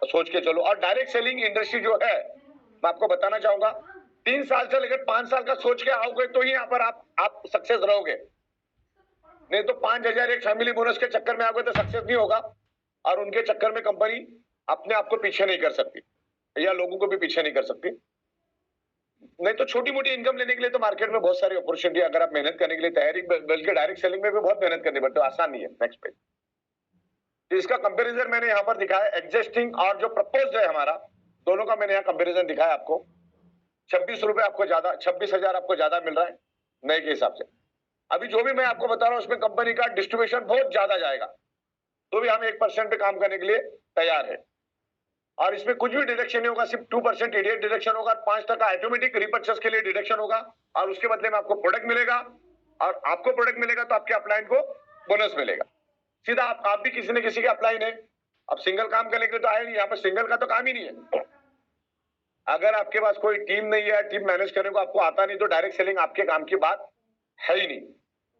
सोच के चलो। और डायरेक्ट सेलिंग इंडस्ट्री जो है मैं आपको बताना चाहूंगा, 3 साल से लेकर 5 साल का सोच के आओगे तो ही यहाँ पर आप सक्सेस रहोगे। नहीं तो 5,000 एक फैमिली बोनस के चक्कर में आओगे तो सक्सेस नहीं होगा, और उनके चक्कर में कंपनी अपने आप को पीछे नहीं कर सकती या लोगों को भी पीछे नहीं कर सकती। नहीं तो छोटी मोटी इनकम लेने के लिए तो मार्केट में बहुत सारी अपॉर्चुनिटी, अगर आप मेहनत करने के लिए तैयारी, बल्कि डायरेक्ट सेलिंग में भी बहुत मेहनत करनी पड़ती है, आसान नहीं है। नेक्स्ट पेज, तो इसका कंपैरिजन मैंने यहाँ पर दिखाया, एग्जिस्टिंग और जो प्रपोज्ड है हमारा, दोनों का मैंने यहाँ कंपैरिजन दिखाया आपको। 26 रुपए आपको ज्यादा, 26,000 आपको ज्यादा मिल रहा है नए के हिसाब से। अभी जो भी मैं आपको बता रहा हूँ उसमें कंपनी का डिस्ट्रीब्यूशन बहुत ज्यादा जाएगा, तो भी हम 1% पे काम करने के लिए तैयार है। और इसमें कुछ भी डिडक्शन नहीं होगा, सिर्फ 2% इडियट डिडक्शन होगा, 5% ऑटोमेटिक रिपर्चेस के लिए डिडक्शन होगा, और उसके बदले में आपको प्रोडक्ट मिलेगा, और आपको प्रोडक्ट मिलेगा तो आपके अपलाइन को बोनस मिलेगा। सीधा आप भी किसी न किसी के अपलाइन है, अब सिंगल काम करने के लिए तो आए नहीं, यहाँ पर सिंगल का तो काम ही नहीं है। अगर आपके पास कोई टीम नहीं है, टीम मैनेज करने को आपको आता नहीं, तो डायरेक्ट सेलिंग आपके काम की बात है ही नहीं।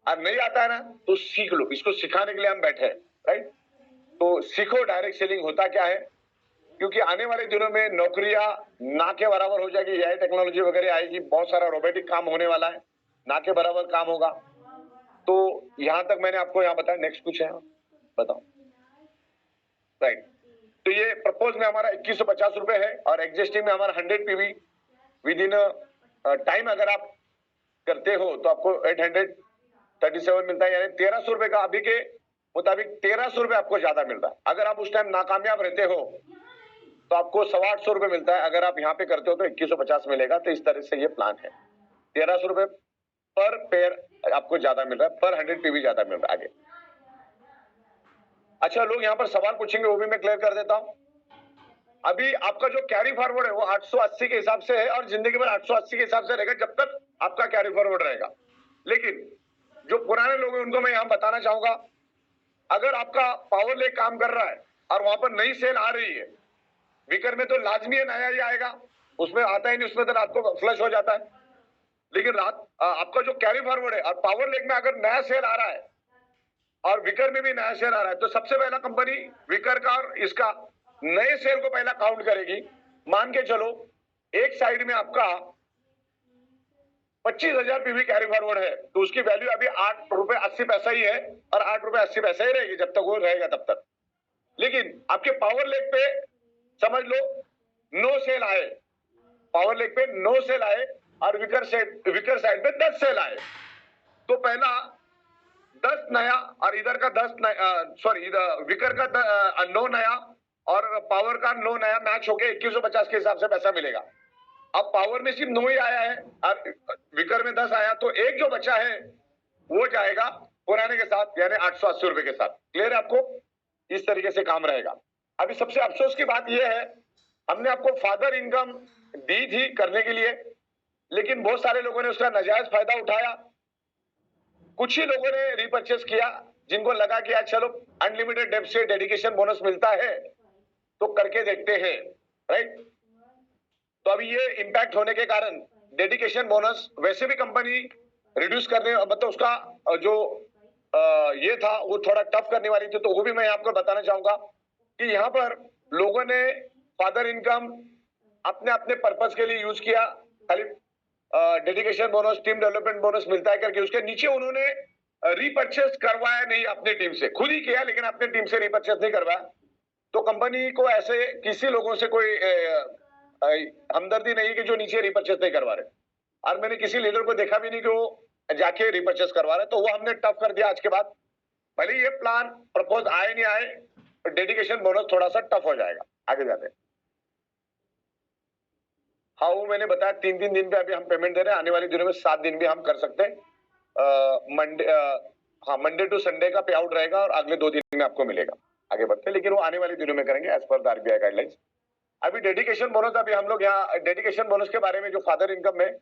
अब नहीं आता है ना, तो सीख लो, इसको सिखाने के लिए हम बैठे हैं, राइट? तो सीखो डायरेक्ट सेलिंग होता क्या है, क्योंकि आने वाले दिनों में नौकरियां ना के बराबर हो जाएगी, एआई टेक्नोलॉजी वगैरह आएगी, बहुत सारा रोबोटिक काम होने वाला है, ना के बराबर काम होगा। तो यहां तक मैंने आपको यहाँ बताया। नेक्स्ट कुछ है बताओ, राइट? तो ये प्रपोज में हमारा 2150 रुपए है और एग्जिस्टिंग में हमारा 100 पीवी विद इन टाइम अगर आप करते हो तो आपको 837 मिलता है, यानी 1300 रुपए का अभी के मुताबिक 1300 रुपए आपको ज्यादा मिल रहा है। अगर आप उस टाइम नाकामयाब रहते हो तो आपको 850 रुपए मिलता है, अगर आप यहाँ पे करते हो तो 2150 मिलेगा। तो इस तरह से ये प्लान है, 1300 रुपए पर पेयर आपको ज्यादा मिल रहा है, पर 100 पीवी ज्यादा मिल रहा है। आगे अच्छा, लोग यहाँ पर सवाल पूछेंगे, वो भी मैं क्लियर कर देता हूं। अभी आपका जो कैरी फॉरवर्ड है वो 880 के हिसाब से है और जिंदगी भर 880 के हिसाब से रहेगा जब तक आपका कैरी फॉरवर्ड रहेगा। लेकिन जो पुराने लोग हैं उनको मैं यहाँ बताना चाहूंगा, अगर आपका पावर लेक काम कर रहा है और वहां पर नई सेल आ रही है, विकर में तो लाजमी है नया ही आएगा, उसमें आता ही नहीं, उसमें तो रात को फ्लश हो जाता है। लेकिन रात आपका जो कैरी फॉरवर्ड है और पावर लेक में अगर नया सेल आ रहा है और विकर में भी नया सेल आ रहा है, तो सबसे पहला कंपनी विकर का और इसका नए सेल को पहला काउंट करेगी। मान के चलो एक साइड में आपका 25,000 पीवी कैरी फॉरवर्ड है, तो उसकी वैल्यू अभी 8 रुपए 80 पैसा ही है और 8 रुपए 80 पैसा ही रहेगी जब तक वो रहेगा तब तक। लेकिन आपके पावर लेक पे समझ लो नो सेल आए, पावर लेक पे नो सेल आए और विकर साइड पे 10 सेल आए, तो पहला 10 नया और इधर का 10 सॉरी विकर का 9 नया और पावर का 9 नया मैच होके 2150 के हिसाब से पैसा मिलेगा। अब पावर में सिर्फ 9 ही आया है और विकर में 10 आया, तो एक जो बचा है वो जाएगा पुराने के साथ, यानी 880 रुपए के साथ। क्लियर है आपको? इस तरीके से काम रहेगा। अभी सबसे अफसोस की बात यह है, हमने आपको फादर इनकम दी थी करने के लिए, लेकिन बहुत सारे लोगों ने उसका नाजायज फायदा उठाया। कुछ ही लोगों ने रिपर्चेस किया, जिनको लगा कि यार चलो अनलिमिटेड डेप्थ से डेडिकेशन बोनस मिलता है तो करके देखते हैं, राइट? तो अभी ये इंपैक्ट होने के कारण डेडिकेशन बोनस वैसे भी कंपनी रिड्यूस करने, मतलब उसका जो ये था वो थोड़ा टफ करने वाली थी, तो वो भी मैं आपको बताना चाहूंगा कि यहाँ पर लोगों ने फादर इनकम अपने अपने पर्पस के लिए यूज किया। खाली dedication bonus, team development bonus मिलता है करके उसके नीचे उन्होंने रिपर्चेस करवाया नहीं अपनी टीम से, खुद ही किया लेकिन अपनी टीम से रिपर्चेस नहीं करवाया। तो कंपनी को ऐसे किसी लोगों से कोई हमदर्दी नहीं कि जो नीचे रिपर्चेस नहीं करवा रहे, और मैंने किसी लीडर को देखा भी नहीं कि वो जाके रिपर्चेस करवा रहे, तो वो हमने टफ कर दिया आज के बाद। भले ये प्लान प्रपोज आए नहीं आए, डेडिकेशन बोनस थोड़ा सा टफ हो जाएगा आगे जाते। हाँ, वो मैंने बताया 3-3 दिन पे अभी हम पेमेंट दे रहे हैं, आने वाले दिनों में 7 दिन भी हम कर सकते हैं। मंडे टू संडे का पे आउट रहेगा और अगले 2 दिन में आपको मिलेगा। आगे बढ़ते हैं, लेकिन वो आने वाले दिनों में करेंगे as per the RBI guidelines. अभी डेडिकेशन बोनस, अभी हम लोग यहाँ डेडिकेशन बोनस के बारे में, जो फादर इनकम में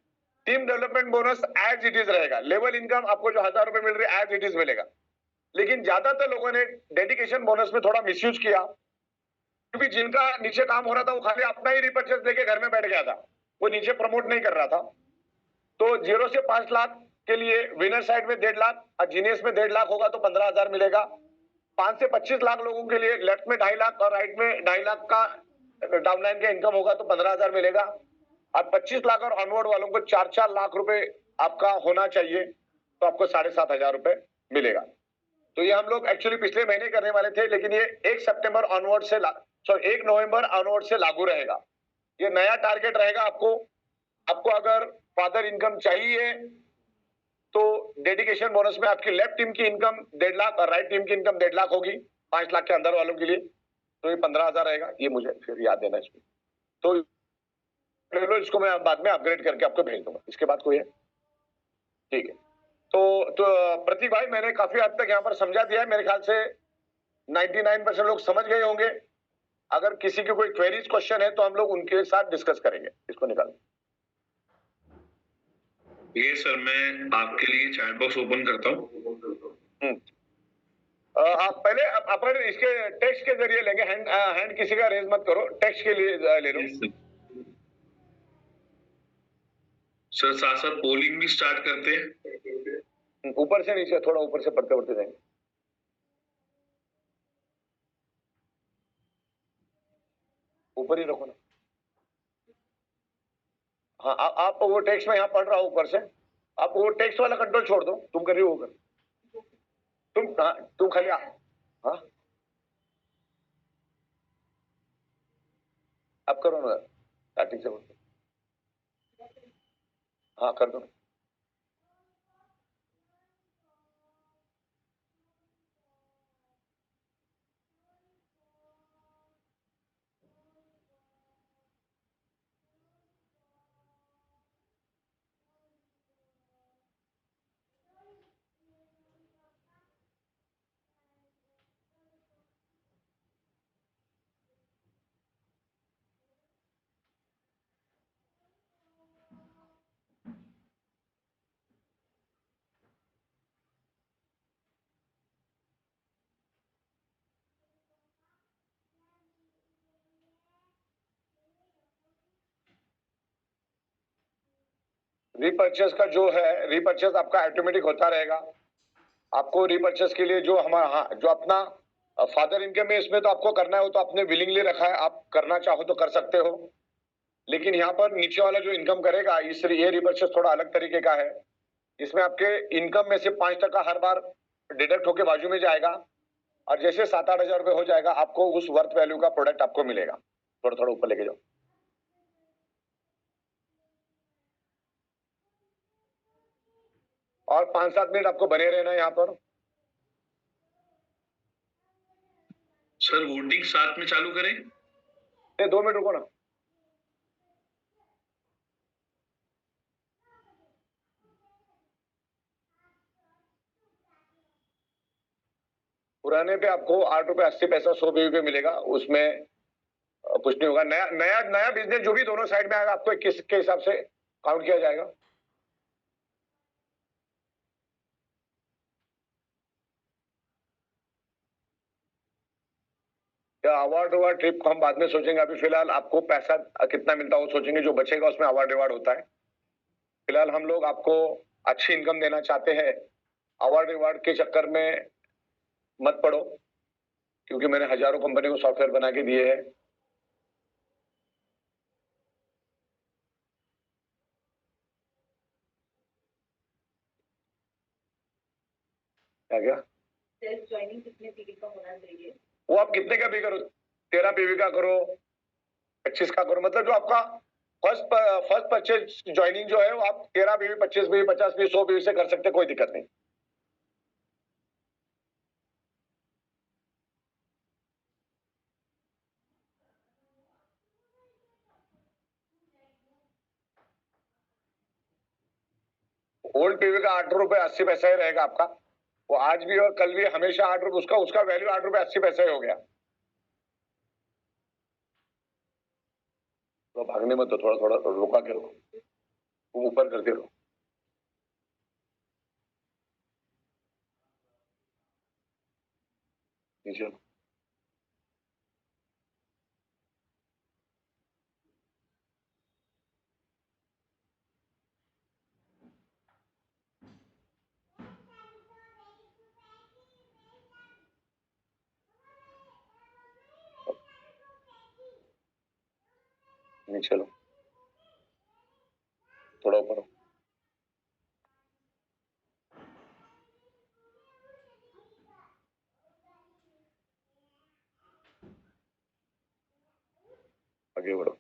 team development bonus as it is रहेगा। लेवल इनकम आपको जो 1000 रुपए मिल रही है एज इट इज मिलेगा। लेकिन ज्यादातर लोगों ने डेडिकेशन बोनस में थोड़ा मिसयूज किया, क्योंकि जिनका नीचे काम हो रहा था वो खाली अपना ही रिपर्चेस लेके घर में बैठ गया था, वो नीचे प्रमोट नहीं कर रहा था। तो 0 से 5 लाख के लिए विनर साइड में 1.5 लाख और जीनियस में 1.5 लाख होगा तो 15,000 मिलेगा। 5 से 25 लाख लोगों के लिए लेफ्ट में 2.5 लाख और राइट में 2.5 लाख का डाउनलाइन का इनकम होगा तो 15,000 मिलेगा। और 25 लाख और ऑनवर्ड वालों को 4-4 लाख रुपए आपका होना चाहिए, तो आपको 7,500 रुपए मिलेगा। तो ये हम लोग एक्चुअली पिछले महीने करने वाले थे, लेकिन ये 1 सितंबर ऑनवर्ड से 1 नवंबर ऑनवर्ड से लागू रहेगा। ये नया टारगेट रहेगा आपको अगर फादर इनकम चाहिए तो डेडिकेशन बोनस में आपकी लेफ्ट टीम की इनकम 1.5 लाख और राइट टीम की इनकम 1.5 लाख होगी 5 लाख के अंदर वालों के लिए, तो ये 15,000 रहेगा। ये मुझे फिर याद देना इसमें, तो ले लो, इसको मैं बाद में अपग्रेड करके आपको भेज दूंगा। इसके बाद कोई है? ठीक है। तो प्रतीक भाई, मैंने काफी हद तक यहाँ पर समझा दिया है, मेरे ख्याल से 99% लोग समझ गए होंगे। अगर किसी की कोई क्वेरीज क्वेश्चन है तो हम लोग उनके साथ डिस्कस करेंगे। इसको निकालो। ये सर मैं आपके लिए चैट बॉक्स ओपन करता हूँ। आप पहले अपन इसके टेक्स्ट के जरिए लेंगे, हैंड किसी का रेज मत करो, टेक्स्ट के लिए ले लो। सर साथ साथ पोलिंग भी स्टार्ट करते हैं। ऊपर से नीचे, थोड़ा ऊपर से पढ़ते पढ़ते जाएंगे। ऊपर ही रखो ना। हाँ, आप वो टेक्स्ट में यहाँ पढ़ रहा हो ऊपर से, आप वो टेक्स्ट वाला कंट्रोल छोड़ दो, तुम कर रही हो कर, तुम खाली हाँ अब करो ना स्टार्टिंग से बोलो। हाँ कर दो। रीपर्चेस का जो है, रीपर्चेस आपका ऑटोमेटिक होता रहेगा। आपको रीपर्चेस के लिए जो हमारा, हाँ, जो अपना फादर इनकम है इसमें तो आपको करना है, वो तो आपने विलिंगली रखा है, आप करना चाहो तो कर सकते हो। लेकिन यहाँ पर नीचे वाला जो इनकम करेगा, इस ये रीपर्चेस थोड़ा अलग तरीके का है। इसमें आपके इनकम में से 5% हर बार डिडक्ट होके बाजू में जाएगा, और जैसे 7-8 हजार रुपए हो जाएगा, आपको उस वर्थ वैल्यू का प्रोडक्ट आपको मिलेगा। थोड़ा थोड़ा ऊपर लेके जाओ। और 5-7 मिनट आपको बने रहना है यहाँ पर। सर वोटिंग साथ में चालू करें? 2 मिनट रुको ना। पुराने पे आपको 8 रुपए 80 पैसा 100 बीवी पे मिलेगा, उसमें कुछ नहीं होगा। नया नया नया बिजनेस जो भी दोनों साइड में आएगा, आपको 21 के हिसाब से काउंट किया जाएगा। या अवार्ड ट्रिप हम बाद में सोचेंगे, अभी फिलहाल आपको पैसा कितना मिलता है वो सोचेंगे, जो बचेगा उसमें अवार्ड रिवार्ड होता है। फिलहाल हम लोग आपको अच्छी इनकम देना चाहते हैं। अवार्ड रिवार्ड के चक्कर में मत पड़ो, क्योंकि मैंने हजारों कंपनी को सॉफ्टवेयर बना के दिए हैं। क्या सेल्फ ज्वाइनिंग कितने पीवी का होना चाहिए? वो आप कितने का भी करो, 13 पीवी का करो, 25 का करो, मतलब जो आपका फर्स्ट परचेज ज्वाइनिंग जो है वो आप 13 पीवी 25 पीवी 50 पीवी 100 पीवी से कर सकते, कोई दिक्कत नहीं। ओल्ड पीवी का 8 रुपए 80 पैसा ही रहेगा आपका, वो आज भी और कल भी हमेशा 8 रुपए, उसका उसका वैल्यू 8 रुपए 80 पैसा ही हो गया। तो भागने मत, तो थोड़ा थोड़ा रुका के रहो, तुम ऊपर करते रहो। नीचे नीचे लो, थोड़ा ऊपर हो। आगे बढ़ो।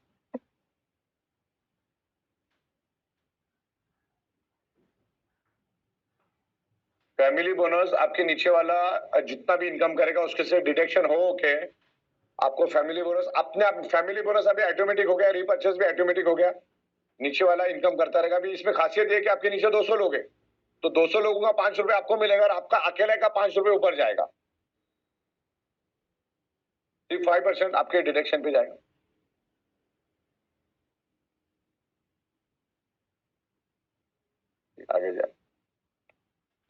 फैमिली बोनस आपके नीचे वाला जितना भी इनकम करेगा उसके से डिडक्शन हो के आपको फैमिली बोनस, अपने आप फैमिली बोनस अभी ऑटोमेटिक हो गया, रीपर्चेस भी ऑटोमेटिक हो गया, नीचे वाला इनकम करता रहेगा। अभी इसमें खासियत ये है कि आपके नीचे 200 लोग हैं, तो 200 लोगों का 5 रुपए आपको मिलेगा, और आपका अकेले का 5 रुपए ऊपर जाएगा, 5% आपके डिडक्शन पे जाएगा। आगे जाए।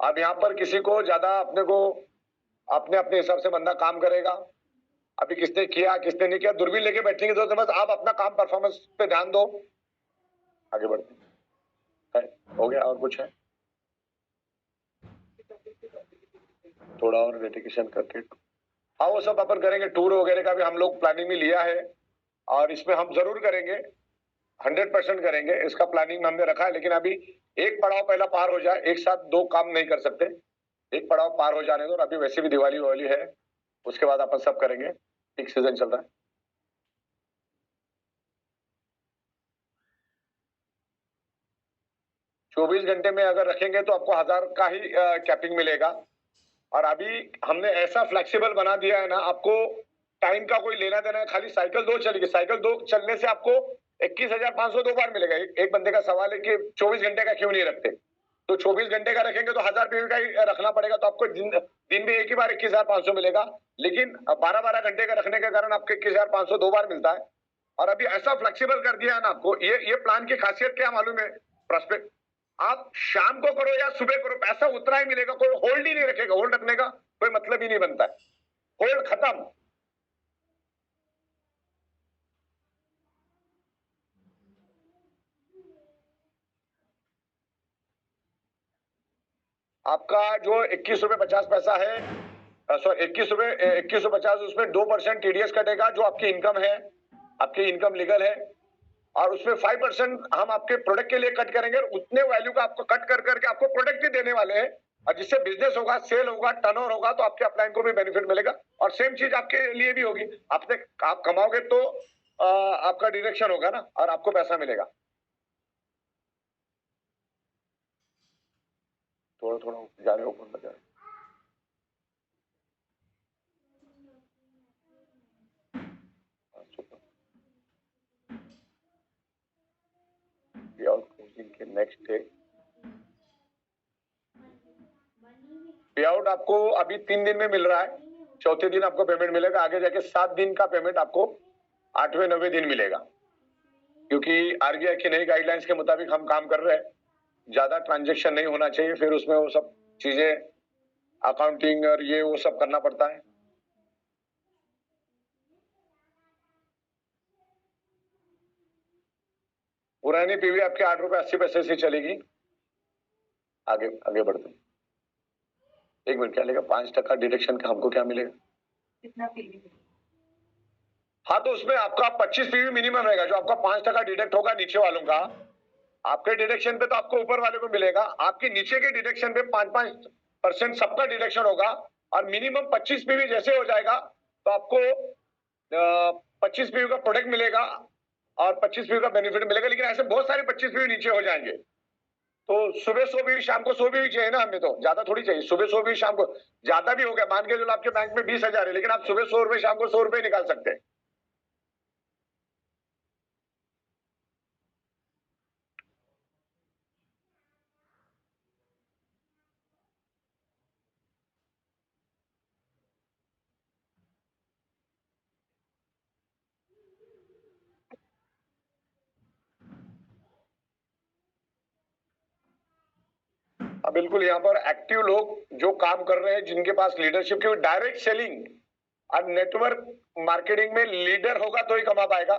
अब यहाँ पर किसी को ज्यादा अपने को अपने अपने हिसाब से बंदा काम करेगा। अभी किसने किया किसने नहीं किया दूरबीन लेके बैठने की जरूरत है, बस आप अपना काम परफॉर्मेंस पे ध्यान दो, आगे बढ़ते हैं। हो गया और कुछ है? थोड़ा और डेडिकेशन करके, हाँ वो सब अपन करेंगे। टूर वगैरह का भी हम लोग प्लानिंग में लिया है और इसमें हम जरूर करेंगे, 100% करेंगे, इसका प्लानिंग हमने रखा है। लेकिन अभी एक पड़ाव पहला पार हो जाए, एक साथ दो काम नहीं कर सकते, एक पड़ाव पार हो जाने दो। और अभी वैसे भी दिवाली वाली है, उसके बाद अपन सब करेंगे, पीक सीजन चल रहा है। चौबीस घंटे में अगर रखेंगे तो आपको 1000 का ही कैपिंग मिलेगा। और अभी हमने ऐसा फ्लेक्सिबल बना दिया है ना, आपको टाइम का कोई लेना देना है, खाली साइकिल 2 चलेगी, साइकिल 2 चलने से आपको 21,500 2 बार मिलेगा। एक बंदे का सवाल है कि 24 घंटे का क्यों नहीं रखते, तो 24 घंटे का रखेंगे तो 1000 पीवी का ही रखना पड़ेगा, तो आपको दिन में एक ही बार 21,500 मिलेगा। लेकिन 12-12 घंटे का रखने के कारण आपको 21,500 2 बार मिलता है। और अभी ऐसा फ्लेक्सिबल कर दिया है ना आपको, ये प्लान की खासियत क्या मालूम है प्रोस्पेक्ट, आप शाम को करो या सुबह करो, पैसा उतना ही मिलेगा, कोई होल्ड ही नहीं रखेगा, होल्ड रखने का कोई मतलब ही नहीं बनता है, होल्ड खत्म। आपका जो 21 रुपए 50 पैसा है, सॉरी 21 रुपए 50, उसमें 2% टीडीएस कटेगा, जो आपकी इनकम है, आपकी इनकम लीगल है। और उसमें 5% हम आपके प्रोडक्ट के लिए कट करेंगे, और उतने वैल्यू का आपको कट कर करके आपको प्रोडक्ट ही देने वाले हैं। और जिससे बिजनेस होगा, सेल होगा, टर्नओवर होगा, तो आपके अपलाइन को भी बेनिफिट मिलेगा। और सेम चीज आपके लिए भी होगी, आप कमाओगे तो आपका डिडक्शन होगा ना, और आपको पैसा मिलेगा। थोड़ा थोड़ा जा रहे हो, ऊपर जा रहे हो। के नेक्स्ट डे पे आउट आपको अभी 3 दिन में मिल रहा है, चौथे दिन आपको पेमेंट मिलेगा, आगे जाके 7 दिन का पेमेंट आपको 8वें 9वें दिन मिलेगा। क्योंकि आरबीआई की नई गाइडलाइंस के मुताबिक हम काम कर रहे हैं, ज्यादा ट्रांजेक्शन नहीं होना चाहिए, फिर उसमें वो सब चीजें अकाउंटिंग और ये वो सब करना पड़ता है। पुरानी पीवी आपके 8 रुपए 80 पैसे से चलेगी। आगे आगे बढ़ते हैं। 1 मिनट, क्या लेगा 5% डिडक्शन का हमको क्या मिलेगा? कितना पीवी? हाँ तो उसमें आपका 25 पीवी मिनिमम रहेगा, जो आपका 5% डिडक्ट होगा नीचे वालों का, आपके डिडक्शन पे तो आपको ऊपर वाले को मिलेगा, आपके नीचे के डिडक्शन पे 5% सबका डिडक्शन होगा। और मिनिमम 25 पीवी जैसे हो जाएगा तो आपको 25 पीवी का प्रोडक्ट मिलेगा और 25 पीवी का बेनिफिट मिलेगा। लेकिन ऐसे बहुत सारे 25 पीवी नीचे हो जाएंगे, तो सुबह 100 पीवी शाम को 100 पीवी चाहिए ना, हमें तो ज्यादा थोड़ी चाहिए। सुबह 100 पीवी शाम को ज्यादा भी हो गया, मान के चलो आपके बैंक में 20,000 है, लेकिन आप सुबह 100 रुपए शाम को 100 रुपए निकाल सकते हैं। बिल्कुल, यहाँ पर एक्टिव लोग जो काम कर रहे हैं, जिनके पास लीडरशिप की डायरेक्ट सेलिंग और नेटवर्क मार्केटिंग में लीडर होगा तो ही कमा पाएगा।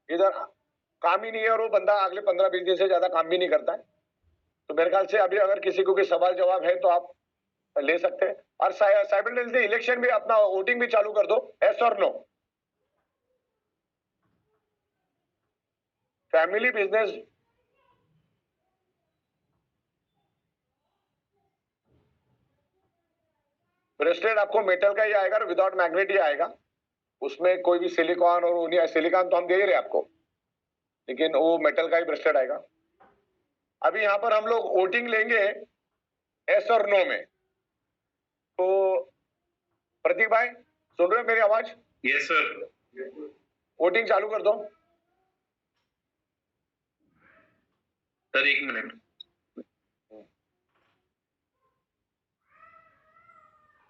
इधर काम ही नहीं है और वो बंदा अगले 15-20 दिन से ज्यादा काम भी नहीं करता है। तो मेरे ख्याल से अभी अगर किसी को कोई सवाल जवाब है तो आप ले सकते हैं। और साइमल्टेनियसली इलेक्शन भी, अपना वोटिंग भी चालू कर दो, यस और नो। फैमिली बिजनेस ब्रेसलेट आपको मेटल का ही आएगा और विदाउट मैग्नेट ही आएगा, उसमें कोई भी सिलिकॉन और वो नहीं। सिलिकॉन तो हम दे ही रहे आपको, लेकिन वो मेटल का ही ब्रेसलेट आएगा। अभी यहाँ पर हम लोग वोटिंग लेंगे यस और नो में। तो प्रतीक भाई सुन रहे हो मेरी आवाज? Yes sir. वोटिंग चालू कर दो सर, 1 मिनट।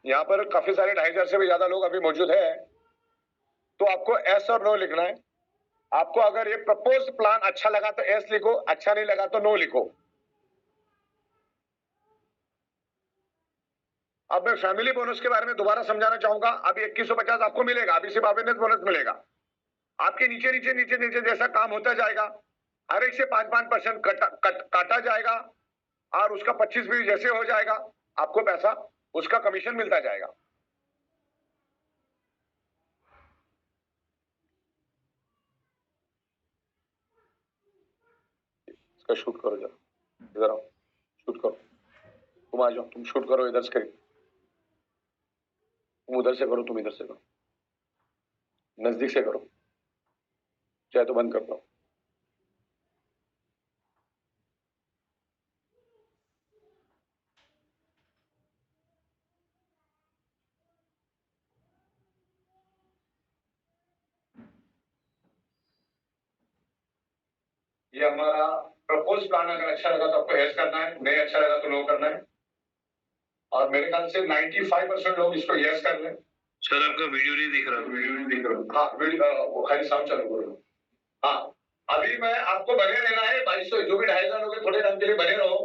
यहाँ पर काफी सारे 2,500 से भी ज्यादा लोग अभी मौजूद है। तो आपको एस और नो लिखना है। आपको अगर ये प्रपोज प्लान अच्छा लगा तो एस लिखो, अच्छा नहीं लगा तो नो लिखो। अब मैं फैमिली बोनस के बारे में दोबारा समझाना चाहूंगा। अभी 2150 आपको मिलेगा, अभी सिर्फ अवेयरनेस बोनस मिलेगा। आपके नीचे नीचे नीचे नीचे जैसा काम होता जाएगा, हर एक से 5-5% काटा जाएगा और उसका 25 जैसे हो जाएगा, आपको पैसा उसका कमीशन मिलता जाएगा। इसका शूट करो जरा, इधर आओ, शूट करो। तुम आ जाओ, तुम शूट करो इधर से, तुम उधर से करो, तुम इधर से करो, नजदीक से करो, चाहे तो बंद कर दो। ये हमारा प्रपोज प्लान, अगर अच्छा लगा तो आपको यस करना है, नहीं अच्छा लगा तो नो करना है। और मेरे ख्याल से 95% लोग इसको यस कर रहे हैं। सर आपका वीडियो नहीं दिख रहा। वीडियो नहीं दिख रहा। हाँ वीडियो, वो खाली साउंड चालू करो। हाँ अभी मैं आपको बने रहना है 2200, जो भी 2500 लोग हैं, थोड़े टाइम के लिए बने रहो,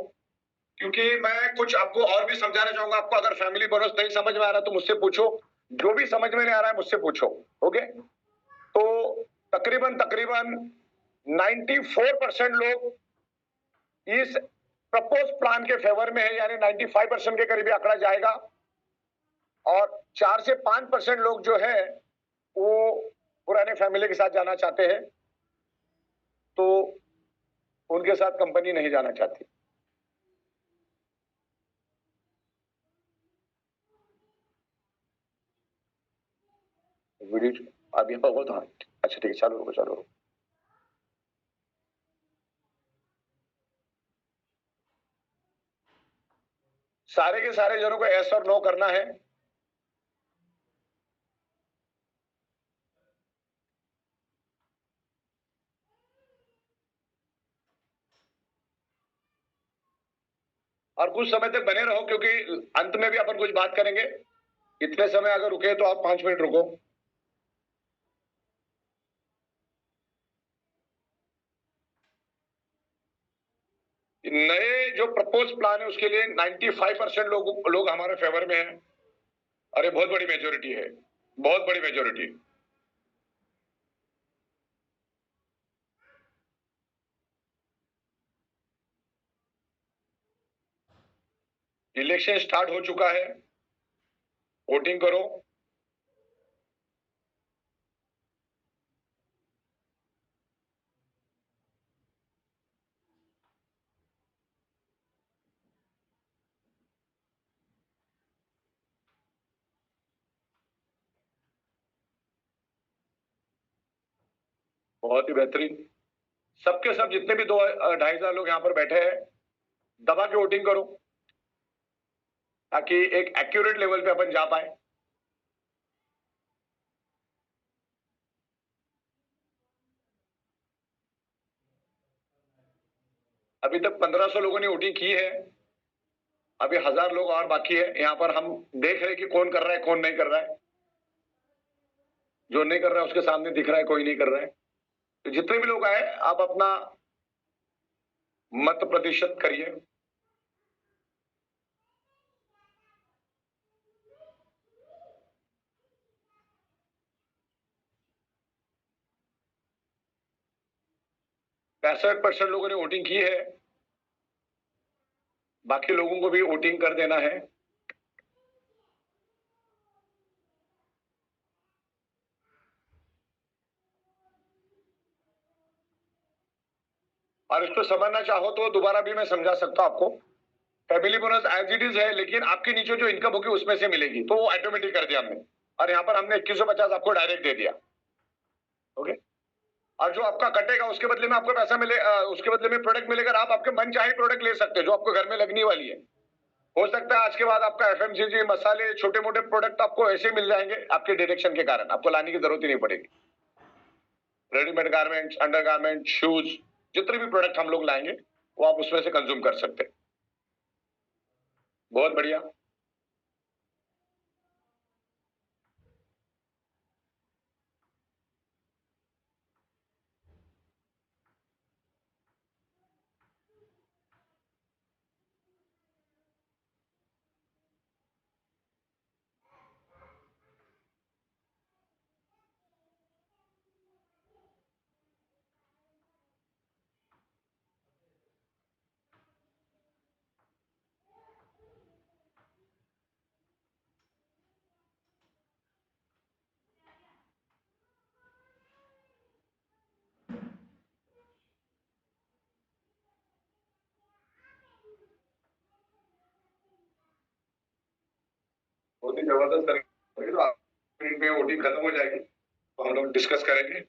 क्योंकि मैं कुछ आपको और भी समझाना चाहूंगा। आपको अगर फैमिली बोनस नहीं समझ में आ रहा तो मुझसे पूछो, जो भी समझ में नहीं आ रहा है मुझसे पूछो। ओके, तो तकरीबन तकरीबन 94% लोग इस प्रपोज प्लान के फेवर में है, यानी 95% के करीब आंकड़ा जाएगा। और 4 से 5% लोग जो है वो पुराने फैमिली के साथ जाना चाहते हैं, तो उनके साथ कंपनी नहीं जाना चाहती। वीडियो अभी होगा तो हाँ, अच्छा ठीक है, चालू रखो चालू रखो। सारे के सारे जनों को यस और नो करना है। और कुछ समय तक बने रहो, क्योंकि अंत में भी अपन कुछ बात करेंगे। इतने समय अगर रुके तो आप 5 मिनट रुको। नए जो प्रपोज प्लान है उसके लिए 95% लोग हमारे फेवर में हैं। अरे बहुत बड़ी मेजोरिटी है, बहुत बड़ी मेजोरिटी। इलेक्शन स्टार्ट हो चुका है, वोटिंग करो। बहुत ही बेहतरीन। सबके सब जितने भी 2-2,500 लोग यहाँ पर बैठे हैं, दबा के वोटिंग करो, ताकि एक एक्यूरेट लेवल पे अपन जा पाए। अभी तक 1500 लोगों ने वोटिंग की है, अभी 1000 लोग और बाकी है। यहाँ पर हम देख रहे हैं कि कौन कर रहा है कौन नहीं कर रहा है। जो नहीं कर रहा है उसके सामने दिख रहा है कोई नहीं कर रहा है। तो जितने भी लोग आए, आप अपना मत प्रतिशत करिए। %65 लोगों ने वोटिंग की है, बाकी लोगों को भी वोटिंग कर देना है। और इसको समझना चाहो तो दोबारा भी मैं समझा सकता हूं आपको। Family bonus as it is है, लेकिन आपके नीचे जो इनकम होगी उसमें से मिलेगी, तो वो ऑटोमेटिक कर दिया हमने। और यहाँ पर हमने 2150 आपको डायरेक्ट दे दिया। ओके, और जो आपका कटेगा उसके बदले में आपको पैसा मिले, उसके बदले में प्रोडक्ट मिलेगा। आप आपके मन चाहे प्रोडक्ट ले सकते हैं जो आपको घर में लगने वाली है। हो सकता है आज के बाद आपका एफएमसीजी, मसाले, छोटे मोटे प्रोडक्ट आपको ऐसे मिल जाएंगे आपके डायरेक्शन के कारण, आपको लाने की जरूरत ही नहीं पड़ेगी। Readymade garments, under garment, shoes, जितने भी प्रोडक्ट हम लोग लाएंगे वो आप उसमें से कंज्यूम कर सकते हैं। बहुत बढ़िया। ही जबरदस्त करेंगे, तो 8 मिनट में वोटिंग खत्म हो जाएगी, तो हम लोग डिस्कस करेंगे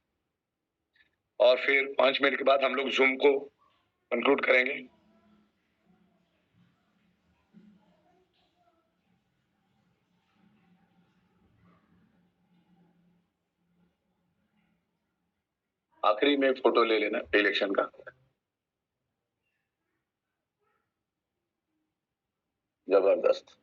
और फिर 5 मिनट के बाद हम लोग जूम को कंक्लूड करेंगे। आखिरी में फोटो ले लेना इलेक्शन का। जबरदस्त।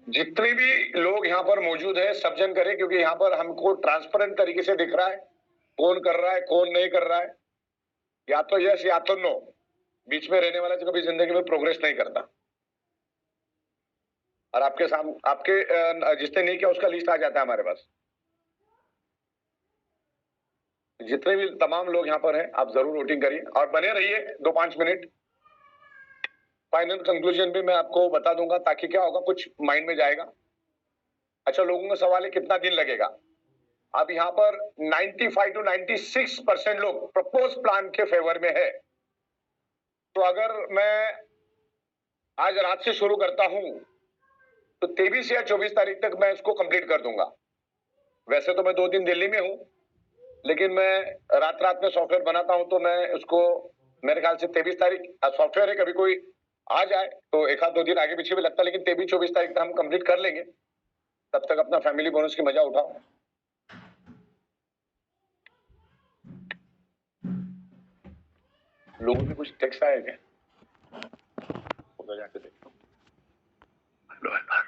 जितने भी लोग यहाँ पर मौजूद है सब जन करें, क्योंकि यहाँ पर हमको ट्रांसपेरेंट तरीके से दिख रहा है कौन कर रहा है कौन नहीं कर रहा है, या तो यस या तो नो। बीच में रहने वाला तो कभी जिंदगी में प्रोग्रेस नहीं करता। और आपके सामने आपके जिसने नहीं किया उसका लिस्ट आ जाता है हमारे पास। जितने भी तमाम लोग यहाँ पर हैं आप जरूर वोटिंग करिए और बने रहिए 2-5 मिनट। फाइनल कंक्लूजन भी मैं आपको बता दूंगा, ताकि क्या होगा कुछ माइंड में जाएगा। अच्छा, लोगों का सवाल है कितना दिन लगेगा। अब यहाँ पर 95 to 96% लोग प्रपोज प्लान के फेवर में है। तो अगर मैं आज रात से शुरू करता हूं तो 23 या 24 तारीख तक मैं इसको कंप्लीट कर दूंगा। वैसे तो मैं 2 दिन दिल्ली में हूं, लेकिन मैं रात में सॉफ्टवेयर बनाता हूं, तो मैं उसको मेरे ख्याल से 23 तारीख सॉफ्टवेयर है, कभी कोई आ जाए तो 1-2 दिन आगे पीछे भी लगता है, लेकिन 23-24 तारीख तक हम कंप्लीट कर लेंगे। तब तक अपना फैमिली बोनस की मजा उठाओ। लोगों में कुछ टेक्स्ट आया क्या? उधर जाके देखो। Hello hello.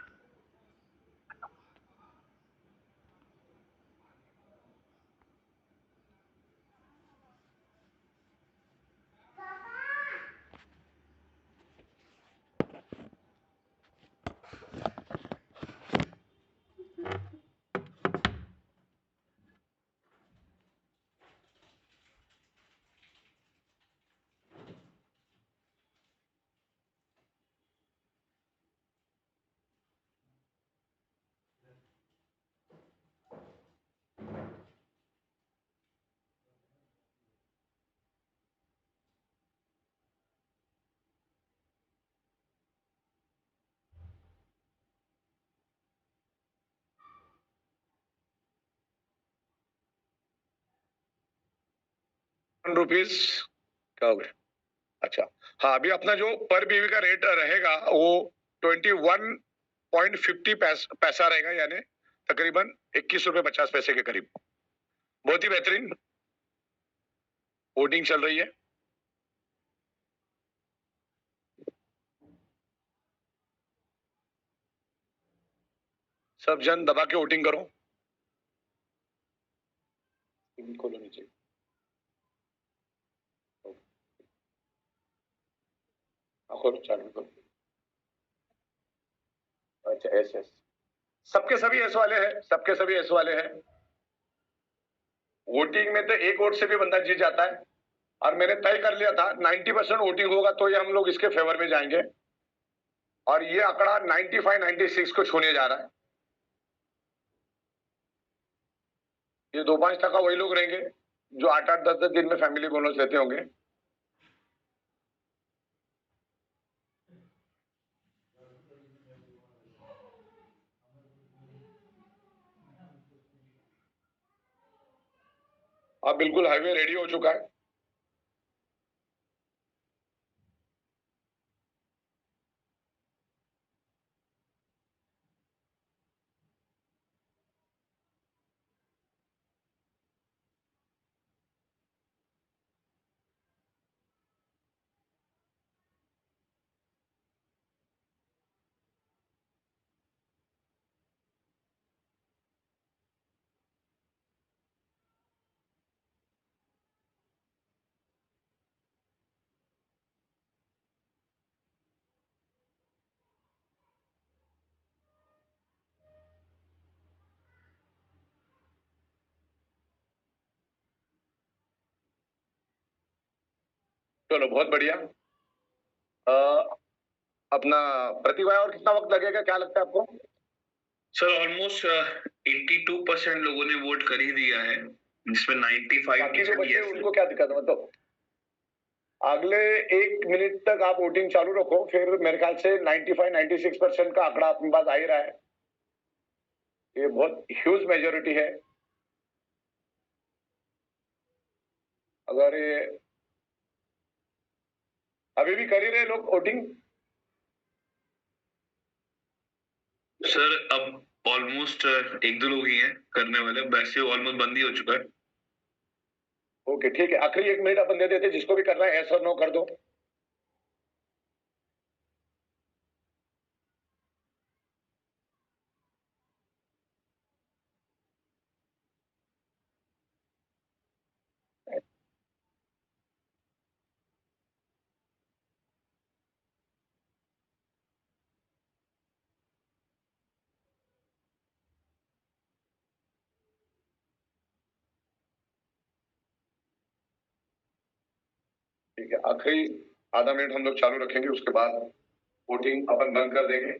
₹1 क्या हो गया? अच्छा, हाँ, अभी अपना जो पर बीवी का रेट रहेगा वो 21.50 पैसा रहेगा, यानी तकरीबन 21 रुपए 50 पैसे के करीब। बहुत ही बेहतरीन वोटिंग चल रही है। सब जन दबा के वोटिंग करो। खोलो नीचे। खोलो, चालू करो। अच्छा, एस सबके सभी एस वाले हैं, सबके सभी एस वाले हैं। वोटिंग में तो एक वोट से भी बंदा जीत जाता है, और मैंने तय कर लिया था 90% वोटिंग होगा तो ये हम लोग इसके फेवर में जाएंगे, और ये आंकड़ा 95-96 को छूने जा रहा है। ये 2-5% वही लोग रहेंगे जो 8-8, 10-10 दिन में फैमिली बोनस लेते होंगे। अब बिल्कुल हाईवे रेडी हो चुका है। चलो, बहुत बढ़िया। अपना प्रतिभा, और कितना वक्त लगेगा, क्या लगता है आपको? सर ऑलमोस्ट 82% लोगों ने वोट कर ही दिया है, जिसमें 95% बाकी जो बच्चे उनको क्या दिक्कत है, मतलब अगले 1 मिनट तक आप वोटिंग चालू रखो, फिर मेरे ख्याल से 95-96% का आंकड़ा अपने पास आ ही रहा है। ये बहुत ह्यूज मेजोरिटी है। अगर ये अभी भी कर ही रहे लोग वोटिंग? सर अब ऑलमोस्ट एक दो लोग ही हैं करने वाले, वैसे ऑलमोस्ट बंद ही हो चुका है। ओके ठीक है, आखिरी 1 मिनट अपन दे देते, जिसको भी करना है यस और नो कर दो। ठीक है, आखिरी आधा मिनट हम लोग चालू रखेंगे, उसके बाद वोटिंग अपन बंद कर देंगे।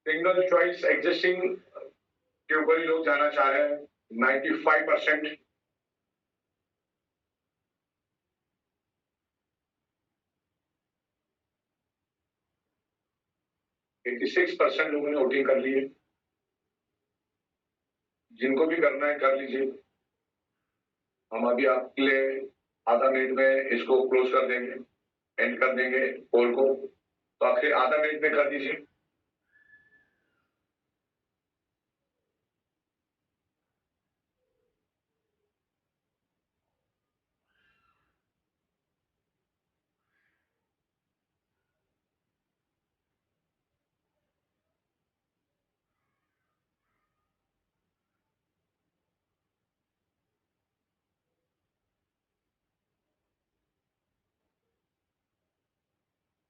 सिंगल चॉइस एग्जिस्टिंग के ऊपर ही लोग जाना चाह रहे हैं 95%। 86% लोगों ने वोटिंग कर ली है। जिनको भी करना है कर लीजिए। हम अभी आपके लिए आधा मिनट में इसको क्लोज कर देंगे, एंड कर देंगे पोल को। तो आखिर आधा मिनट में कर दीजिए।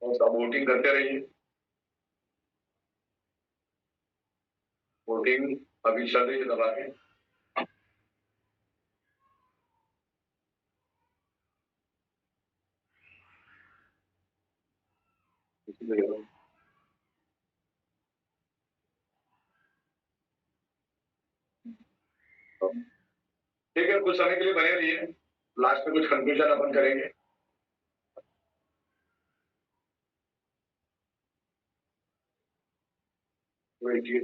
और सब वोटिंग करते रहिए। वोटिंग अभी चल रही है, दबा के। ठीक है, कुछ समय के लिए बने रहिए, लास्ट में कुछ कंक्लूजन अपन करेंगे। ये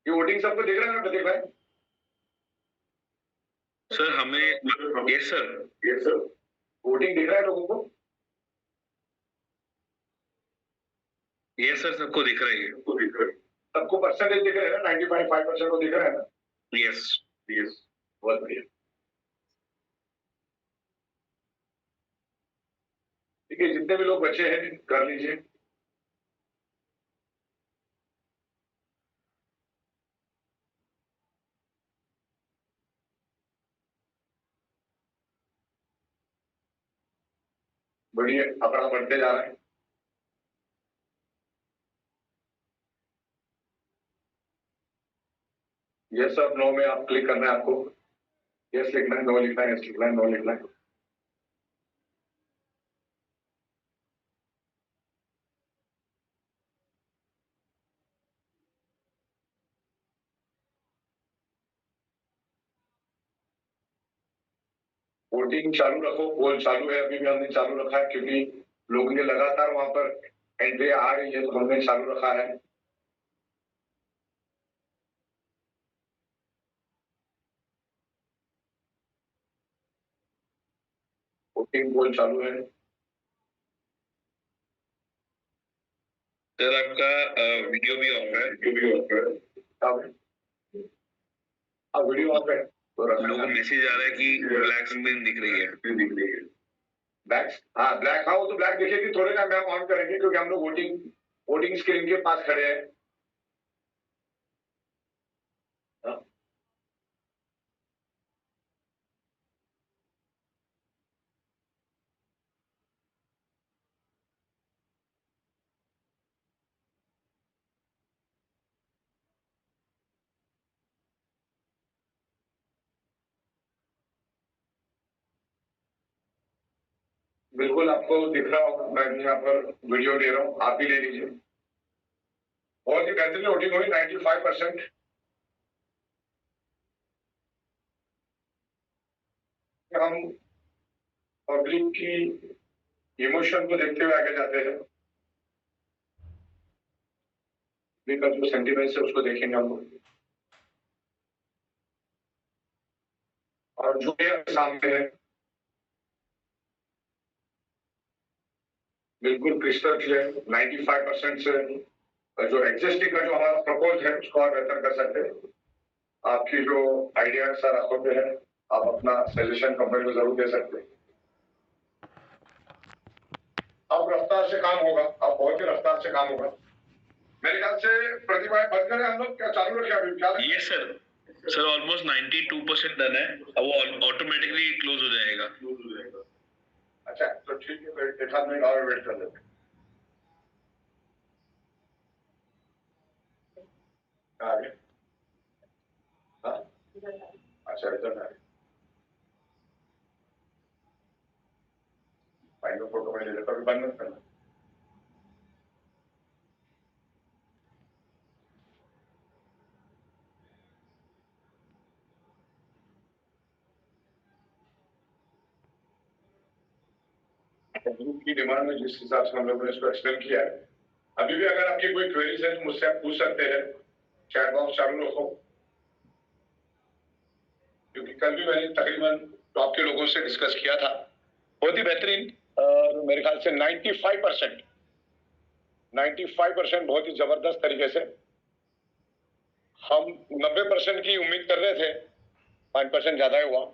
वोटिंग सबको दिख रहा है ना प्रतीक भाई? सर हमें yes sir. Yes sir, voting दिख रहा है लोगों को? यस सर, सबको दिख रही है। सबको परसेंटेज दिख रहा है ना? 95% को दिख रहा है ना? यस। यस, बहुत बढ़िया। ठीक है, जितने भी लोग बचे हैं कर लीजिए। बढ़िया, आंकड़ा बढ़ते जा रहा है। यस और नो में आप क्लिक करना है आपको। यस लिखना है, नो लिखना है, यस लिखना है, नो लिखना है। वोटिंग चालू रखो, पोल चालू है, अभी भी हमने चालू रखा है क्योंकि लोगों ने लगातार वहां पर एंट्री आ रही है, तो हमने चालू रखा है। वोटिंग पोल चालू है। सर आपका वीडियो भी ऑफ है। अब वीडियो ऑफ है तो लोगों को मैसेज आ रहा है कि ब्लैक स्क्रीन दिख रही है। ब्लैक, हाँ ब्लैक, हाँ वो तो ब्लैक दिखेगी, थोड़े टाइम में हम ऑन करेंगे क्योंकि हम लोग वोटिंग स्क्रीन के पास खड़े हैं। बिल्कुल आपको दिख रहा होगा, मैं भी यहाँ पर वीडियो ले रहा हूँ, आप भी ले लीजिए। बहुत ही बेहतरीन वोटिंग हुई 95%। हम पब्लिक की इमोशन को देखते हुए आगे जाते हैं। पब्लिक का जो सेंटिमेंट्स है उसको देखेंगे हम लोग। और जो ये सामने है बिल्कुल क्रिस्टल क्लियर 95% से जो एग्जिस्टिंग का जो हमारा प्रपोज है उसको और बेहतर कर सकते हैं। आपकी जो आइडिया है सर आंखों पे है, आप अपना सजेशन कंपनी को जरूर दे सकते हैं। अब रफ्तार से काम होगा, अब बहुत ही रफ्तार से काम होगा। मेरे ख्याल से प्रतिभा बंद करें हम लोग, क्या चालू रखें अभी? क्या ये सर ऑलमोस्ट 92% डन है, अब वो ऑटोमेटिकली क्लोज हो जाएगा। अच्छा तो ठीक है, फिर एक आध मिनट और वेट कर लेते हैं। आगे हाँ अच्छा इधर है, फाइल में फोटो में ले लेता हूँ, बंद मत करना। ग्रुप की डिमांड में जिस हिसाब से हम लोगों ने इसको एक्सप्लेन किया है, अभी भी अगर आपकी कोई क्वेरीज है तो मुझसे आप पूछ सकते हैं। चैट बॉक्स चालू रखो, क्योंकि कल भी मैंने तकरीबन टॉप के लोगों से डिस्कस किया था, बहुत ही बेहतरीन। मेरे ख्याल से 95% बहुत ही जबरदस्त तरीके से। हम 90% की उम्मीद कर रहे थे, 5% ज्यादा ही हुआ।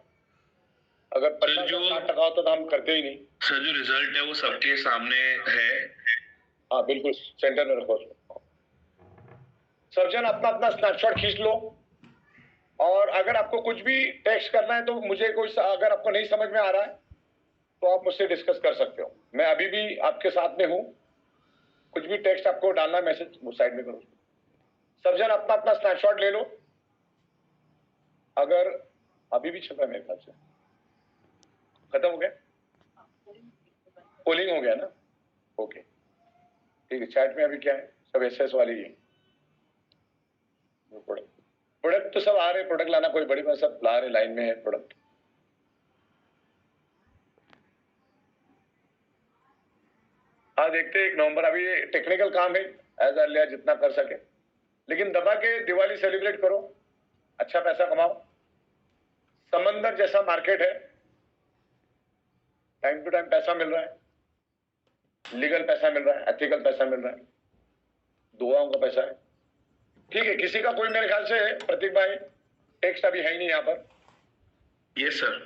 अगर 50-60% होता तो हम करते ही नहीं। सर जो रिजल्ट है वो सबके सामने है। हाँ बिल्कुल, सेंटर में रखो। सर्जन अपना अपना स्नैपशॉट खींच लो, और अगर आपको कुछ भी टेक्स्ट करना है तो मुझे कोई अगर आपको नहीं समझ में आ रहा है तो आप मुझसे डिस्कस कर सकते हो, मैं अभी भी आपके साथ में हूँ। कुछ भी टेक्स्ट आपको डालना, मैसेज वो साइड में करो। सर्जन अपना अपना स्नैपशॉट ले लो। अगर अभी भी छपा है मेरे ख्याल से, खत्म हो गया, पोलिंग हो गया ना, ओके ठीक है। चैट में अभी क्या है, सब एसएस वाली है। प्रोडक्ट तो सब आ रहे, प्रोडक्ट लाना कोई बड़ी बात, सब ला रहे, लाइन में है प्रोडक्ट। हाँ देखते हैं 1 नवंबर, अभी टेक्निकल काम है, एज अर्लिया जितना कर सके, लेकिन दबा के दिवाली सेलिब्रेट करो, अच्छा पैसा कमाओ। समंदर जैसा मार्केट है, टाइम टू टाइम पैसा मिल रहा है, लीगल पैसा मिल रहा है, एथिकल पैसा मिल रहा है, दुआओं का पैसा है। ठीक है, किसी का कोई मेरे ख्याल से प्रतीक भाई टेक्स्ट अभी है ही नहीं यहाँ पर। Yes sir.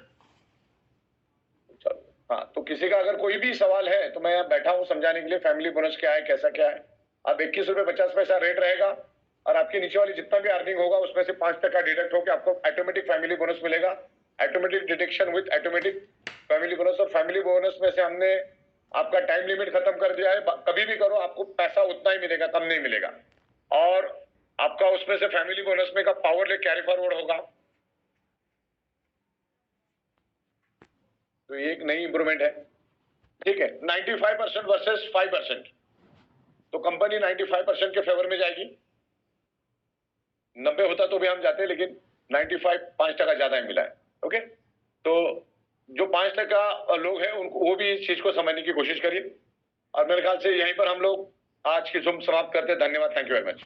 चलो हाँ, तो किसी का अगर कोई भी सवाल है तो मैं यहाँ बैठा हूँ समझाने के लिए। फैमिली बोनस क्या है, कैसा क्या है। अब 21 रुपए 50 पैसा रेट रहेगा, और आपके नीचे वाली जितना भी अर्निंग होगा उसमें से 5% डिडक्ट होकर आपको ऑटोमेटिक फैमिली बोनस मिलेगा। Automatic deduction with automatic family bonus. और फैमिली बोनस में से हमने आपका टाइम लिमिट खत्म कर दिया है, कभी भी करो आपको पैसा उतना ही मिलेगा, कम नहीं मिलेगा। और आपका उसमें से फैमिली बोनस में का पावर ले कैरी फॉरवर्ड होगा। तो ये एक नई इंप्रूवमेंट है, ठीक है। 95% वर्सेस 5%, तो कंपनी 95% के फेवर में जाएगी। 90 होता तो भी हम जाते, लेकिन 95 5% ज्यादा ही मिला है। ओके, तो जो 5% लोग हैं उनको वो भी इस चीज को समझने की कोशिश करिए। और मेरे ख्याल से यहीं पर हम लोग आज की जूम समाप्त करते हैं। धन्यवाद, thank you very much.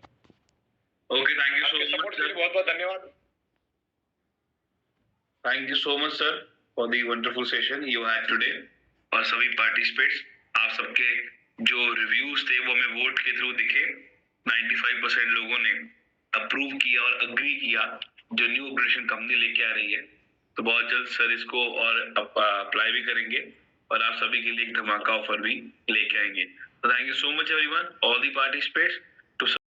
Okay, thank you so support much के लिए सर। बहुत बहुत धन्यवाद। Thank you so much sir for the wonderful session you had today. और सभी पार्टिसिपेट्स, आप सबके जो रिव्यूज थे वो हमें वोट के थ्रू दिखे। 95% लोगों ने अप्रूव किया और अग्री किया जो न्यू ऑपरेशन कंपनी लेके आ रही है। तो बहुत जल्द सर इसको और अप्लाई भी करेंगे और आप सभी के लिए एक धमाका ऑफर भी लेके आएंगे। तो thank you so much everyone, all the participates.